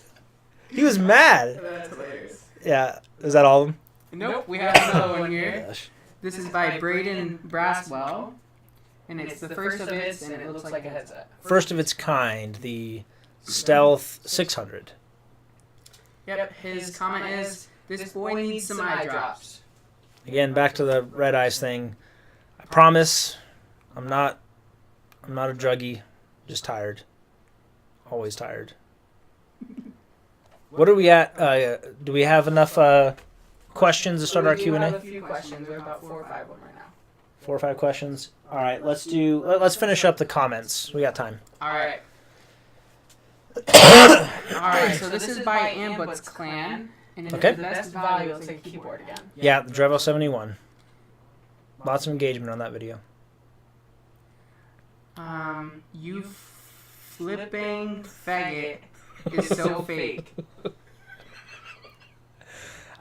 He was mad. That's hilarious. Yeah. Is that all of them? Nope, we have another one here. Gosh. This is by Braden Braswell, and it's the first of its, and it looks like a headset. First of its kind, the Stealth 600. Yep, his comment is, this boy needs some eye drops. Again, back to the red eyes thing. I promise, I'm not a druggie, just tired. Always tired. What are we at? Do we have enough questions to start our Q&A? We have a few questions. We have about 4 or 5 of them right now. 4 or 5 questions. All right, let's finish up the comments. We got time. All right. Alright, so this is by Ambut's Clan, and Okay. the best value, it'll say keyboard again. Yeah, the Drevo 71. Lots of engagement on that video. You flipping faggot is so fake.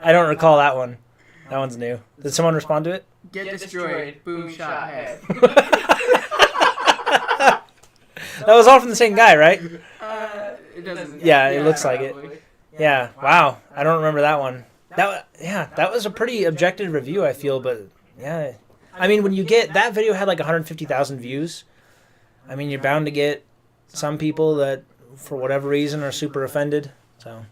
I don't recall that one. That one's new. Did someone respond to it? Get destroyed. Boom shot head. That was all from the same guy, right? It doesn't. Yeah, it looks like it. probably. Yeah. Wow. I don't remember that one. That was a pretty objective review, I feel, but yeah. I mean, when you get that video had like 150,000 views. I mean, you're bound to get some people that, for whatever reason, are super offended. So.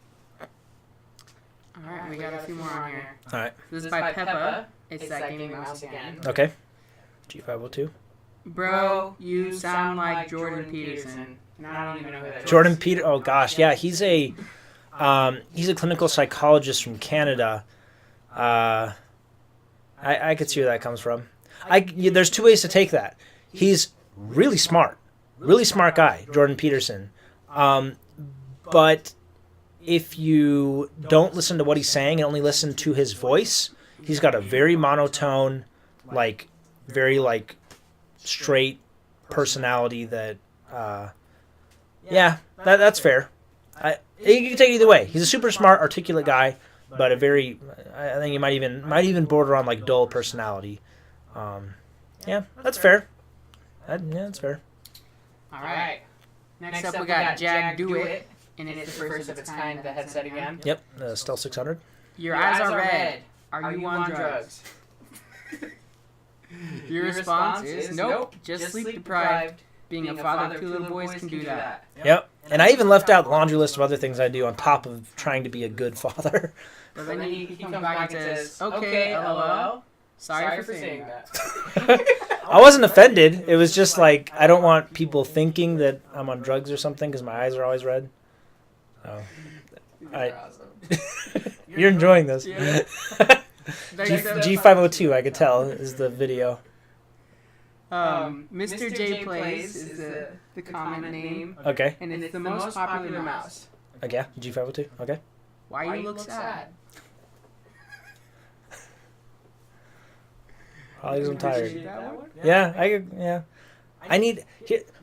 Alright, we got a few more on here. All right. This is by Peppa. It's that gaming mouse again. Okay. G502. Bro, you sound like Jordan Peterson. And I don't even know who that is. Jordan Peter. Oh gosh, yeah, he's a clinical psychologist from Canada. I could see where that comes from. There's 2 ways to take that. He's really smart guy, Jordan Peterson. But if you don't listen to what he's saying and only listen to his voice, he's got a very monotone, very straight personality that. Yeah, that's fair. You can take it either way. He's a super smart, articulate guy, but I think he might even border on dull personality. Yeah, that's fair. Yeah, that's fair. All right. Next up, we got Jag Do It, and it's the first of its kind, the headset again. Yep, the Stealth 600. Your eyes are red. Are you on drugs? Your response is nope, just sleep deprived. Being a father of 2 little boys can do that. Yep, and I even left out the laundry list of other things I do on top of trying to be a good father. But then he comes back and says, okay, LOL. Sorry for saying that. I wasn't offended. It was just I don't want people thinking that I'm on drugs or something because my eyes are always red. So, you're enjoying this. Yeah. G502, I could tell, is the video. Mr. J Plays is the comment name. Okay. And it's the most popular mouse. Okay, yeah, G502. Okay. Why you look sad? Probably because I'm tired. Yeah,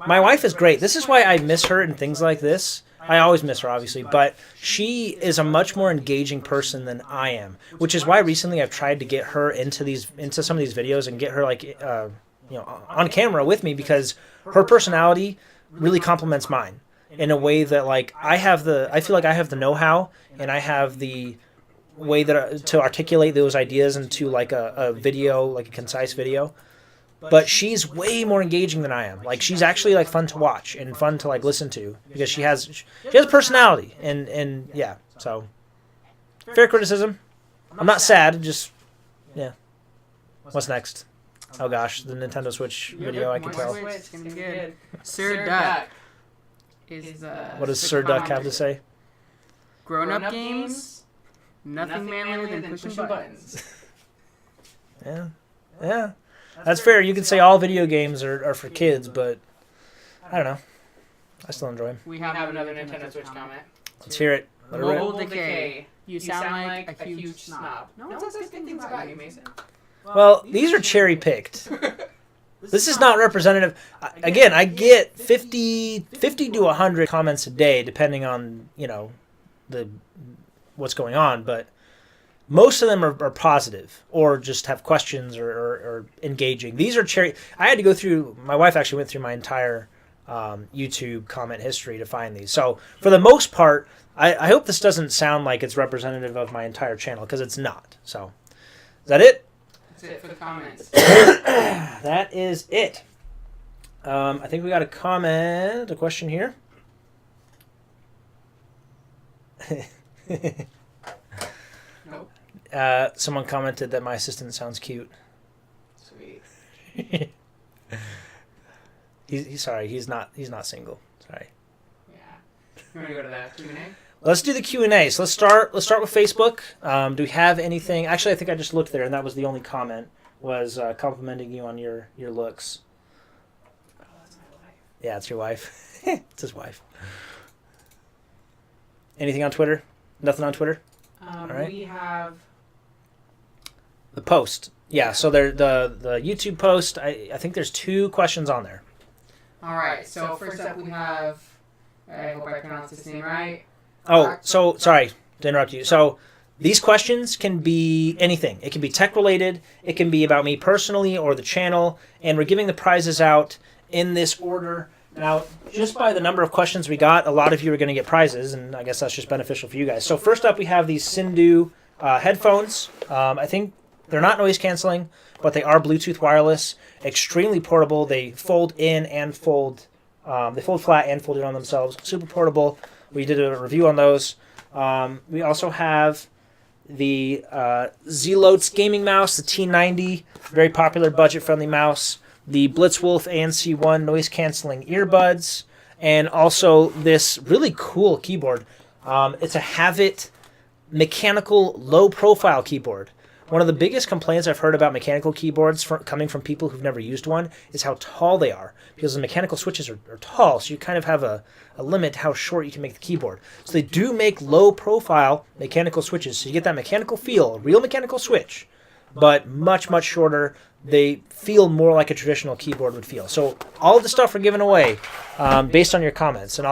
my wife is great. This is why I miss her and things like this. I always miss her, obviously, but she is a much more engaging person than I am, which is why recently I've tried to get her into some of these videos and get her on camera with me, because her personality really complements mine in a way that I feel like I have the know-how and I have the way that to articulate those ideas into a video, a concise video. But she's way more engaging than I am. She's actually fun to watch and fun to listen to, because she has a personality and yeah. So fair criticism. I'm not sad. Just yeah. What's next? Oh gosh, the Nintendo Switch video. I can tell. It's gonna be good. Sir Duck is the. What does Sir Duck have to say? Grown-up games. Nothing manlier than pushing buttons. Yeah. That's fair. You can say all video games are for kids, but I don't know. I still enjoy them. We have another Nintendo Switch comment. Let's hear it. Let it rip. Mobile Decay. You sound like a huge snob. No one says good things about you, Mason. Well, these are cherry picked. This is not representative. Again, I get 50 to 100 comments a day, depending on, what's going on. But most of them are positive or just have questions or engaging. These are I had to go through, my wife actually went through my entire YouTube comment history to find these. So for the most part, I hope this doesn't sound like it's representative of my entire channel, because it's not. So is that it? That's it for the comments. That is it. I think we got a question here. Nope. Someone commented that my assistant sounds cute. Sweet. He's sorry. He's not single. Sorry. Yeah. You want to go to the Q&A? Let's do the Q&A. So let's start with Facebook. Do we have anything? Actually, I think I just looked there, and that was the only comment, was complimenting you on your looks. Oh, that's my wife. Yeah, it's your wife. It's his wife. Anything on Twitter? Nothing on Twitter? All right. We have the post. Yeah, so the YouTube post, I think there's 2 questions on there. All right. So first up we have, I hope I pronounced this name right. Oh, so sorry to interrupt you. So these questions can be anything. It can be tech related. It can be about me personally or the channel. And we're giving the prizes out in this order. Now, just by the number of questions we got, a lot of you are going to get prizes, and I guess that's just beneficial for you guys. So first up, we have these Sindhu headphones. I think they're not noise canceling, but they are Bluetooth wireless, extremely portable. They fold in and fold. They fold flat and fold in on themselves. Super portable. We did a review on those. We also have the Zelotes gaming mouse, the T90, very popular budget-friendly mouse. The Blitzwolf ANC1 noise-canceling earbuds, and also this really cool keyboard. It's a Havit mechanical low-profile keyboard. One of the biggest complaints I've heard about mechanical keyboards coming from people who've never used one is how tall they are, because the mechanical switches are tall, so you kind of have a limit how short you can make the keyboard. So they do make low-profile mechanical switches, so you get that mechanical feel, a real mechanical switch, but much, much shorter. They feel more like a traditional keyboard would feel. So all the stuff we're giving away based on your comments, and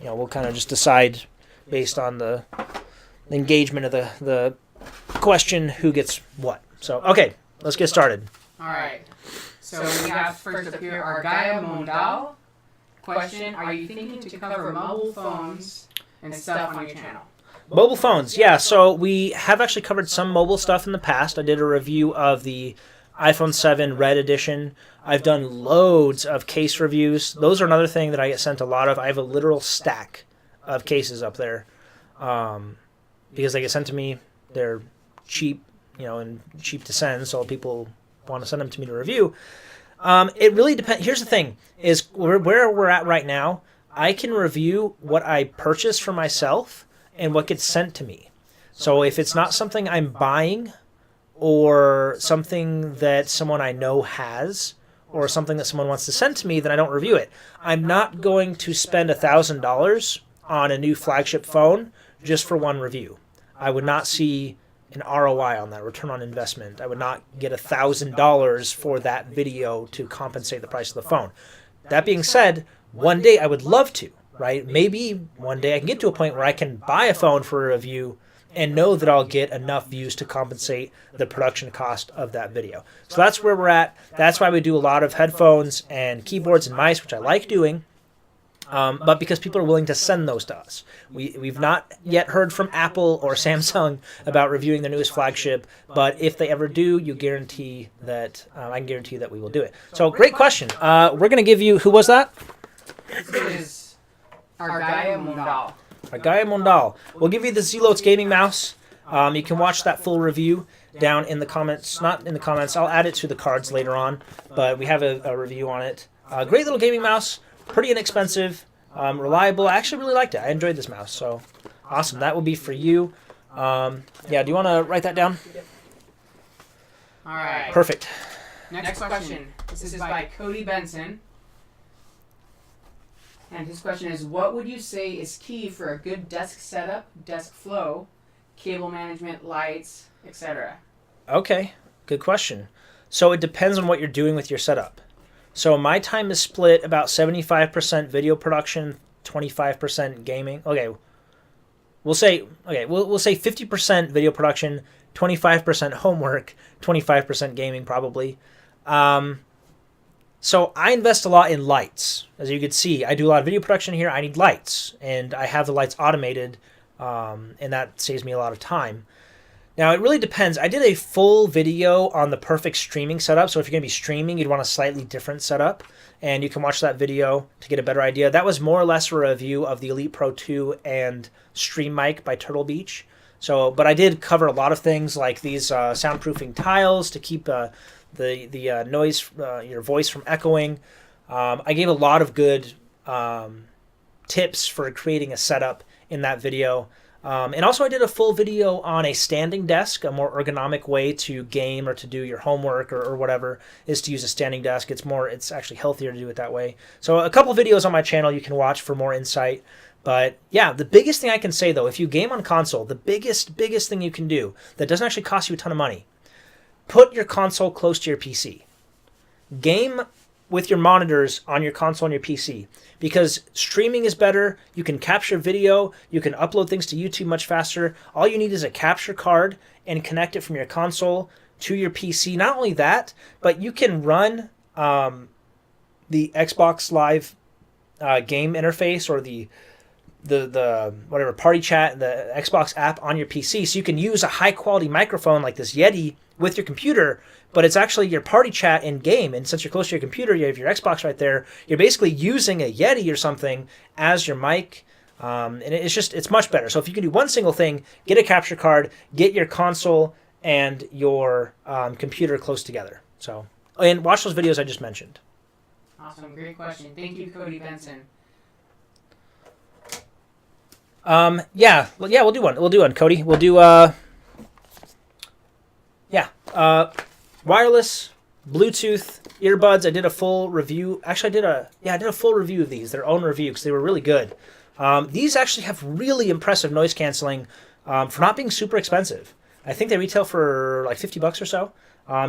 we'll kind of just decide based on the engagement of the question who gets what. So, okay, let's get started. All right. So we have first up here Argaya Mondal. Question, are you thinking to cover mobile phones and stuff on your channel? Mobile phones, yeah. So we have actually covered some mobile stuff in the past. I did a review of the iPhone 7 Red Edition. I've done loads of case reviews. Those are another thing that I get sent a lot of. I have a literal stack of cases up there because they get sent to me. They're cheap, and cheap to send, so people want to send them to me to review. It really depends. Here's the thing, is where we're at right now, I can review what I purchase for myself and what gets sent to me. So if it's not something I'm buying or something that someone I know has or something that someone wants to send to me, then I don't review it. I'm not going to spend $1,000 on a new flagship phone just for one review. I would not see an ROI on that, return on investment. I would not get $1,000 for that video to compensate the price of the phone. That being said, one day I would love to, right? Maybe one day I can get to a point where I can buy a phone for a review and know that I'll get enough views to compensate the production cost of that video. So that's where we're at. That's why we do a lot of headphones and keyboards and mice, which I like doing. But because people are willing to send those to us. We've not yet heard from Apple or Samsung about reviewing their newest flagship, but if they ever do, you guarantee that I can guarantee that we will do it. So great question. We're going to give you, who was that? This is Argaya Mondal. Argaya Mondal. We'll give you the Zelotes gaming mouse. You can watch that full review down in the comments. Not in the comments. I'll add it to the cards later on, but we have a review on it. Great little gaming mouse. Pretty inexpensive, reliable. I actually really liked it. I enjoyed this mouse, so awesome. That will be for you. Do you want to write that down? All right. Perfect. Next question. This is by Cody Benson. And his question is, what would you say is key for a good desk setup, desk flow, cable management, lights, etc.? Okay, good question. So it depends on what you're doing with your setup. So my time is split about 75% video production, 25% gaming. Okay, we'll say 50% video production, 25% homework, 25% gaming probably. So I invest a lot in lights. As you can see, I do a lot of video production here. I need lights, and I have the lights automated, and that saves me a lot of time. Now, it really depends. I did a full video on the perfect streaming setup. So if you're going to be streaming, you'd want a slightly different setup. And you can watch that video to get a better idea. That was more or less a review of the Elite Pro 2 and Stream Mic by Turtle Beach. But I did cover a lot of things like these soundproofing tiles to keep the noise, your voice from echoing. I gave a lot of good tips for creating a setup in that video. And also I did a full video on a standing desk, a more ergonomic way to game or to do your homework or whatever is to use a standing desk. It's actually healthier to do it that way. So a couple videos on my channel you can watch for more insight. But yeah, the biggest thing I can say though, if you game on console, the biggest thing you can do that doesn't actually cost you a ton of money, put your console close to your PC. Game with your monitors on your console and your PC, because streaming is better. You can capture video. You can upload things to YouTube much faster. All you need is a capture card and connect it from your console to your PC. Not only that, but you can run the Xbox Live game interface or the whatever party chat, the Xbox app on your PC, so you can use a high quality microphone like this Yeti with your computer, but it's actually your party chat in game. And since you're close to your computer, you have your Xbox right there. You're basically using a Yeti or something as your mic, and it's much better. So if you can do one single thing, get a capture card, get your console and your computer close together. So and watch those videos I just mentioned. Awesome, great question. Thank you, Cody Benson. Yeah, we'll do one. We'll do one, Cody. We'll do wireless, Bluetooth, earbuds. I did a full review. Actually, I did a full review of these, their own review, because they were really good. These actually have really impressive noise canceling for not being super expensive. I think they retail for like $50 or so.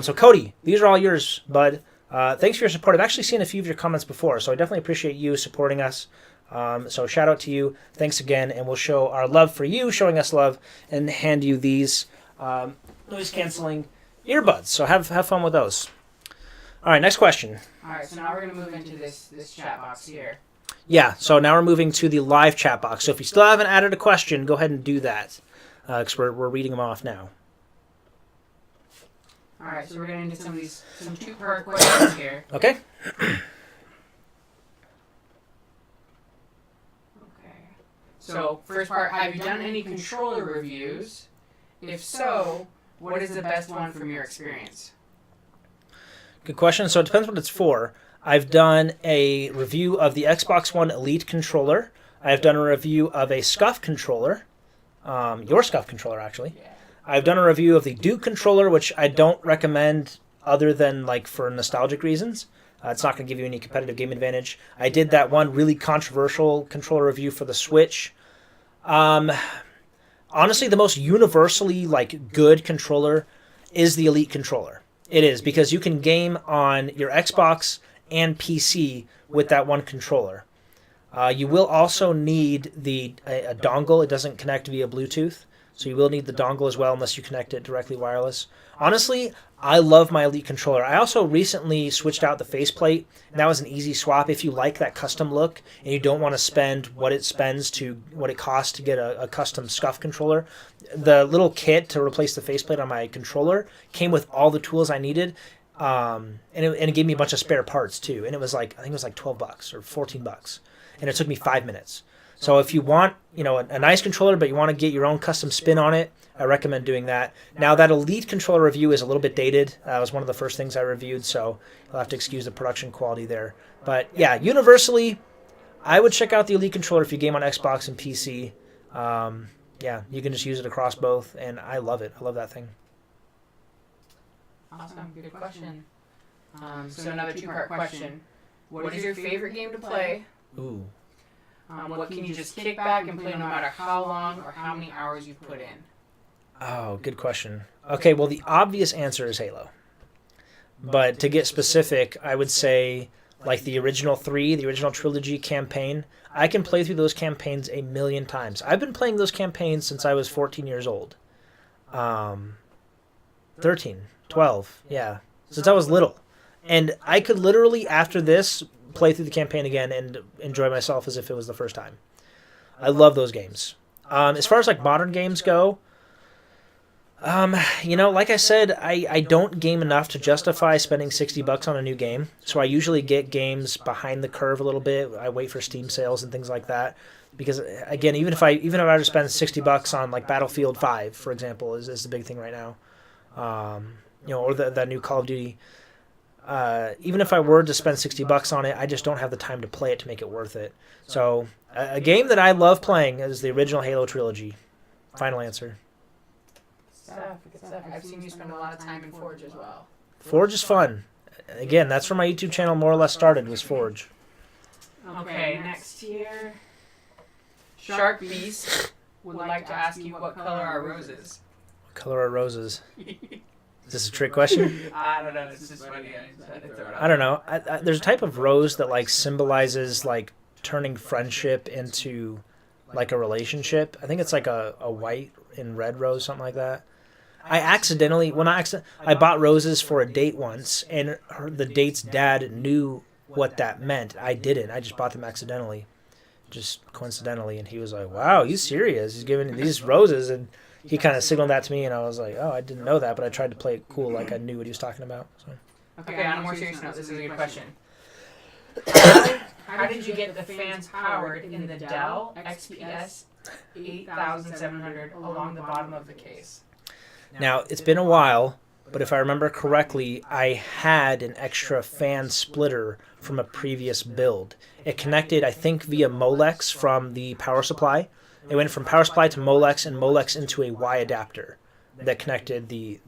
So Cody, these are all yours, bud. Thanks for your support. I've actually seen a few of your comments before, so I definitely appreciate you supporting us. So shout out to you. Thanks again, and we'll show our love for you, showing us love, and hand you these noise canceling earbuds. So have fun with those. All right, next question. All right, so now we're going to move into this chat box here. Yeah, so now we're moving to the live chat box. So if you still haven't added a question, go ahead and do that, because we're reading them off now. All right, so we're getting into some two-part questions here. Okay. So, first part, have you done any controller reviews? If so, what is the best one from your experience? Good question. So it depends what it's for. I've done a review of the Xbox One Elite controller. I've done a review of a SCUF controller. Your SCUF controller, actually. Yeah. I've done a review of the Duke controller, which I don't recommend other than like for nostalgic reasons. It's not going to give you any competitive game advantage. I did that one really controversial controller review for the Switch. Honestly, the most universally good controller is the Elite controller. It is, because you can game on your Xbox and PC with that one controller. You will also need a dongle. It doesn't connect via Bluetooth, so you will need the dongle as well unless you connect it directly wireless. Honestly, I love my Elite controller. I also recently switched out the faceplate, and that was an easy swap. If you like that custom look and you don't want to spend what it costs to get a custom SCUF controller, the little kit to replace the faceplate on my controller came with all the tools I needed, and it gave me a bunch of spare parts too. And it was I think it was like $12 or $14, and it took me 5 minutes. So if you want, a nice controller, but you want to get your own custom spin on it, I recommend doing that. Now, that Elite controller review is a little bit dated. That was one of the first things I reviewed, so you'll have to excuse the production quality there. But yeah, universally, I would check out the Elite controller if you game on Xbox and PC. Yeah, you can just use it across both, and I love it. I love that thing. Awesome, good question. So another two-part question. What is your favorite game to play? Ooh. What can you just kick back and play no matter how long or how many hours you've put in? Oh, good question. Okay, well, the obvious answer is Halo. But to get specific, I would say like the original 3, the original trilogy campaign. I can play through those campaigns a million times. I've been playing those campaigns since I was 14 years old. 13, 12, yeah. Since I was little. And I could literally, after this, play through the campaign again and enjoy myself as if it was the first time. I love those games. As far as like modern games go, like I said, I don't game enough to justify spending $60 on a new game. So I usually get games behind the curve a little bit. I wait for Steam sales and things like that. Because again, even if I were to spend $60 on like Battlefield 5, for example, is the big thing right now. Or the new Call of Duty. Even if I were to spend $60 on it, I just don't have the time to play it to make it worth it. So a game that I love playing is the original Halo trilogy. Final answer. Good stuff. I've seen you spend a lot of time in Forge as well. Forge is fun. Again, that's where my YouTube channel more or less started, was Forge. Okay, next here. Shark Beast would like to ask you what color are roses? What color are roses? Is this a trick question? I don't know. It's just funny. I don't know. There's a type of rose that like symbolizes like turning friendship into like a relationship. I think it's like a white and red rose, something like that. I bought roses for a date once, and the date's dad knew what that meant. I didn't. I just bought them accidentally, just coincidentally, and he was like, "Wow, you serious? He's giving these roses," and he kind of signaled that to me, and I was like, "Oh, I didn't know that," but I tried to play it cool, like I knew what he was talking about. So. Okay, on a more serious note, this is a good question. How did you get the fans powered in the Dell XPS 8700 along the bottom of the case? Now, it's been a while, but if I remember correctly, I had an extra fan splitter from a previous build. It connected, I think, via Molex from the power supply. It went from power supply to Molex and Molex into a Y adapter that connected the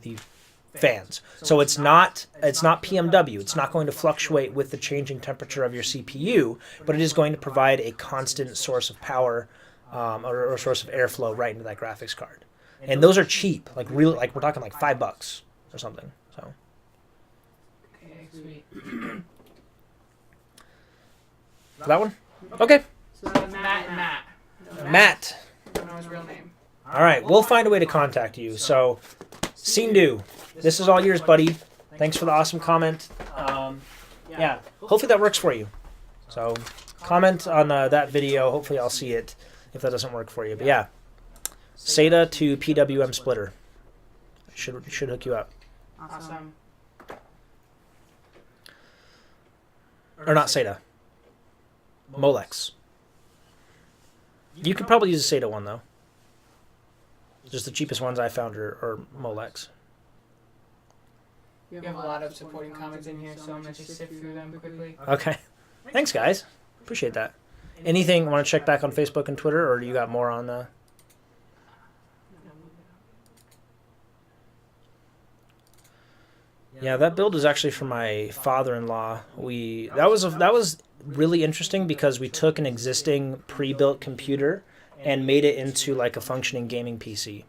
fans. So it's not PMW. It's not going to fluctuate with the changing temperature of your CPU, but it is going to provide a constant source of power or source of airflow right into that graphics card. And those are cheap, like we're talking like $5 or something. So. Okay, sweet. That one? Okay. So Matt and Matt. Matt. I don't know his real name. All right, we'll find a way to contact you. So, Sindu, this is all yours, buddy. Thanks for the awesome comment. Yeah, hopefully that works for you. So, comment on that video. Hopefully I'll see it if that doesn't work for you. But yeah, SATA to PWM splitter. Should hook you up. Awesome. Or not SATA. Molex. You could probably use a SATA one, though. Just the cheapest ones I found are Molex. You have a lot of supporting comments in here, so I'm going to just sift through them quickly. Okay. Thanks, guys. Appreciate that. Anything want to check back on Facebook and Twitter, or do you got more on... Yeah, that build is actually from my father-in-law. That was really interesting because we took an existing pre-built computer and made it into like a functioning gaming PC.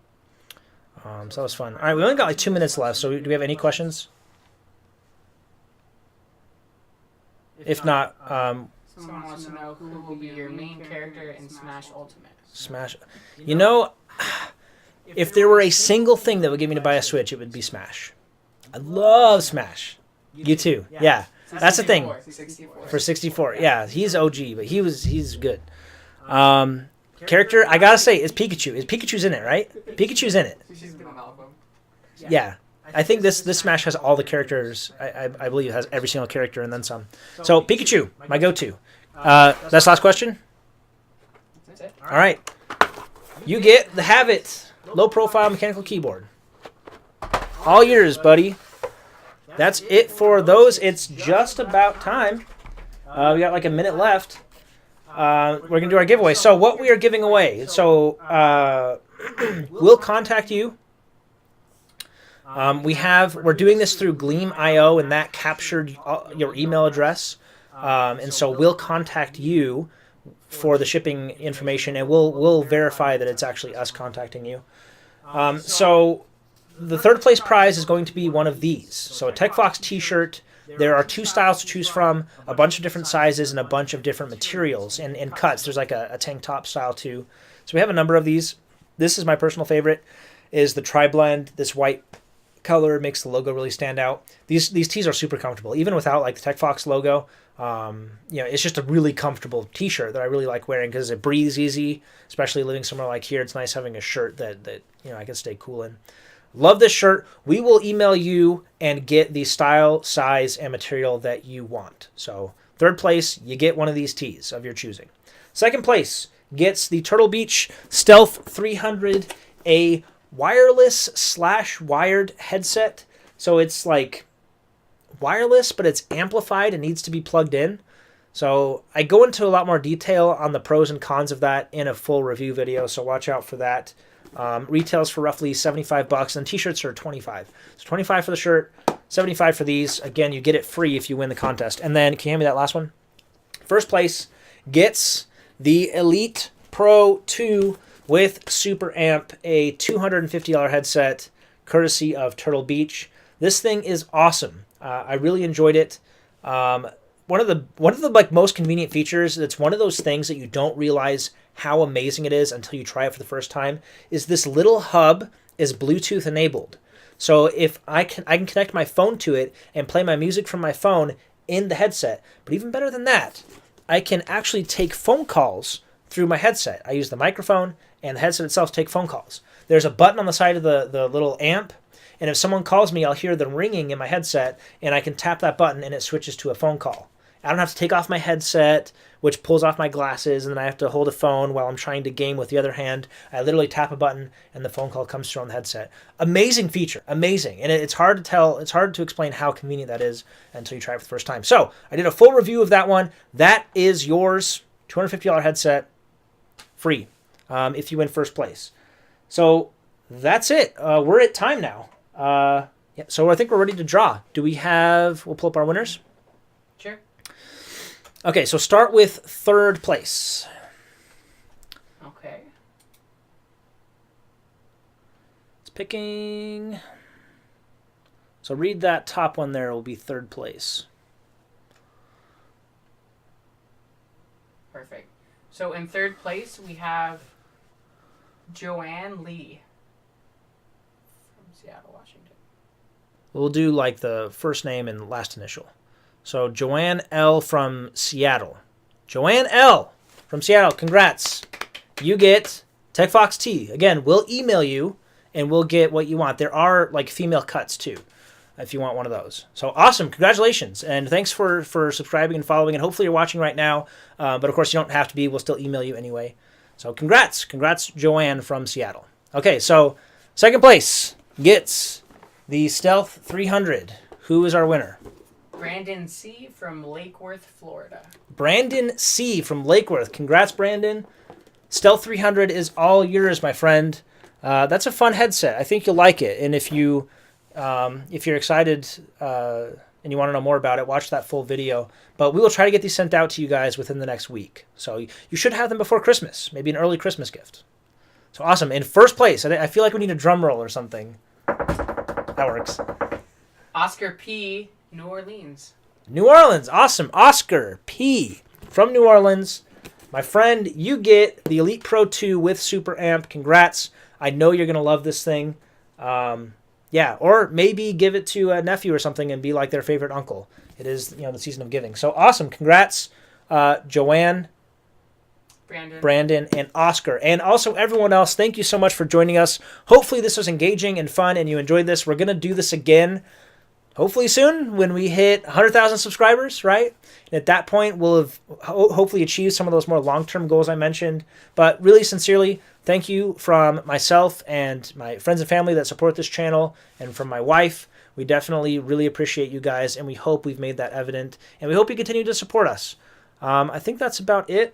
So that was fun. All right, we only got like 2 minutes left, so do we have any questions? If not, someone wants to know who will be your main character in Smash Ultimate. Smash. You know, if there were a single thing that would get me to buy a Switch, it would be Smash. I love Smash. You too. Yeah. That's the thing. 64. For 64. Yeah, he's OG, but he's good. Character, I gotta say, is Pikachu. Pikachu's in it, right? Pikachu's in it. She's been on all of them. Yeah. I think this Smash has all the characters. I believe it has every single character and then some. So, Pikachu, my go-to. That's the last question? That's it. All right. You have it. Low-profile mechanical keyboard. All yours, buddy. That's it for those. It's just about time. We got like a minute left. We're going to do our giveaway. So what we are giving away. So we'll contact you. We're doing this through Gleam.io, and that captured your email address. And so we'll contact you for the shipping information, and we'll verify that it's actually us contacting you. So the third place prize is going to be one of these. So a TechFox t-shirt. There are 2 styles to choose from, a bunch of different sizes and a bunch of different materials and cuts. There's like a tank top style too. So we have a number of these. This is my personal favorite, is the tri-blend. This white color makes the logo really stand out. These tees are super comfortable, even without like the TechFox logo. It's just a really comfortable t-shirt that I really like wearing because it breathes easy, especially living somewhere like here. It's nice having a shirt that I can stay cool in. Love this shirt. We will email you and get the style, size, and material that you want. So third place, you get one of these tees of your choosing. Second place gets the Turtle Beach Stealth 300, a wireless/wired headset. So it's like wireless, but it's amplified and needs to be plugged in. So I go into a lot more detail on the pros and cons of that in a full review video, so watch out for that. Retails for roughly $75, and t-shirts are $25. So $25 for the shirt, $75 for these. Again, you get it free if you win the contest. And then, can you hand me that last one? First place gets the Elite Pro 2 with Super Amp, a $250 headset, courtesy of Turtle Beach. This thing is awesome. I really enjoyed it. One of the like most convenient features, it's one of those things that you don't realize how amazing it is until you try it for the first time, is this little hub is Bluetooth enabled. So if I can connect my phone to it and play my music from my phone in the headset. But even better than that, I can actually take phone calls through my headset. I use the microphone and the headset itself to take phone calls. There's a button on the side of the little amp, and if someone calls me, I'll hear them ringing in my headset, and I can tap that button and it switches to a phone call. I don't have to take off my headset, which pulls off my glasses, and then I have to hold a phone while I'm trying to game with the other hand. I literally tap a button, and the phone call comes through on the headset. Amazing feature, amazing. And it's hard to tell, it's hard to explain how convenient that is until you try it for the first time. So I did a full review of that one. That is yours, $250 headset, free, if you win first place. So that's it. We're at time now. Yeah, so I think we're ready to draw. We'll pull up our winners? Sure. Okay, so start with third place. Okay. It's picking. So read that top one there, will be third place. Perfect. So in third place, we have Joanne Lee from Seattle, Washington. We'll do like the first name and last initial. So Joanne L. from Seattle. Joanne L. from Seattle, congrats. You get TechFox T. Again, we'll email you and we'll get what you want. There are like female cuts too, if you want one of those. So awesome, congratulations. And thanks for subscribing and following. And hopefully you're watching right now. But of course you don't have to be. We'll still email you anyway. So congrats. Congrats, Joanne from Seattle. Okay, so second place gets the Stealth 300. Who is our winner? Brandon C. from Lake Worth, Florida. Brandon C. from Lake Worth. Congrats, Brandon. Stealth 300 is all yours, my friend. That's a fun headset. I think you'll like it. And if you're excited and you want to know more about it, watch that full video. But we will try to get these sent out to you guys within the next week. So you should have them before Christmas. Maybe an early Christmas gift. So awesome. In first place, I feel like we need a drum roll or something. That works. Oscar P., New Orleans. New Orleans. Awesome. Oscar P. from New Orleans. My friend, you get the Elite Pro 2 with Super Amp. Congrats. I know you're going to love this thing. Yeah, or maybe give it to a nephew or something and be like their favorite uncle. It is, the season of giving. So awesome. Congrats, Joanne, Brandon, and Oscar. And also everyone else, thank you so much for joining us. Hopefully this was engaging and fun and you enjoyed this. We're going to do this again hopefully soon when we hit 100,000 subscribers, right? And at that point, we'll have hopefully achieved some of those more long-term goals I mentioned. But really sincerely, thank you from myself and my friends and family that support this channel and from my wife. We definitely really appreciate you guys, and we hope we've made that evident. And we hope you continue to support us. I think that's about it.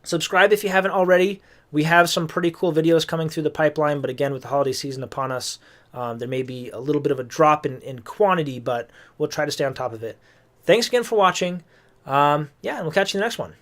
Subscribe if you haven't already. We have some pretty cool videos coming through the pipeline, but again, with the holiday season upon us, there may be a little bit of a drop in quantity, but we'll try to stay on top of it. Thanks again for watching. Yeah, and we'll catch you in the next one.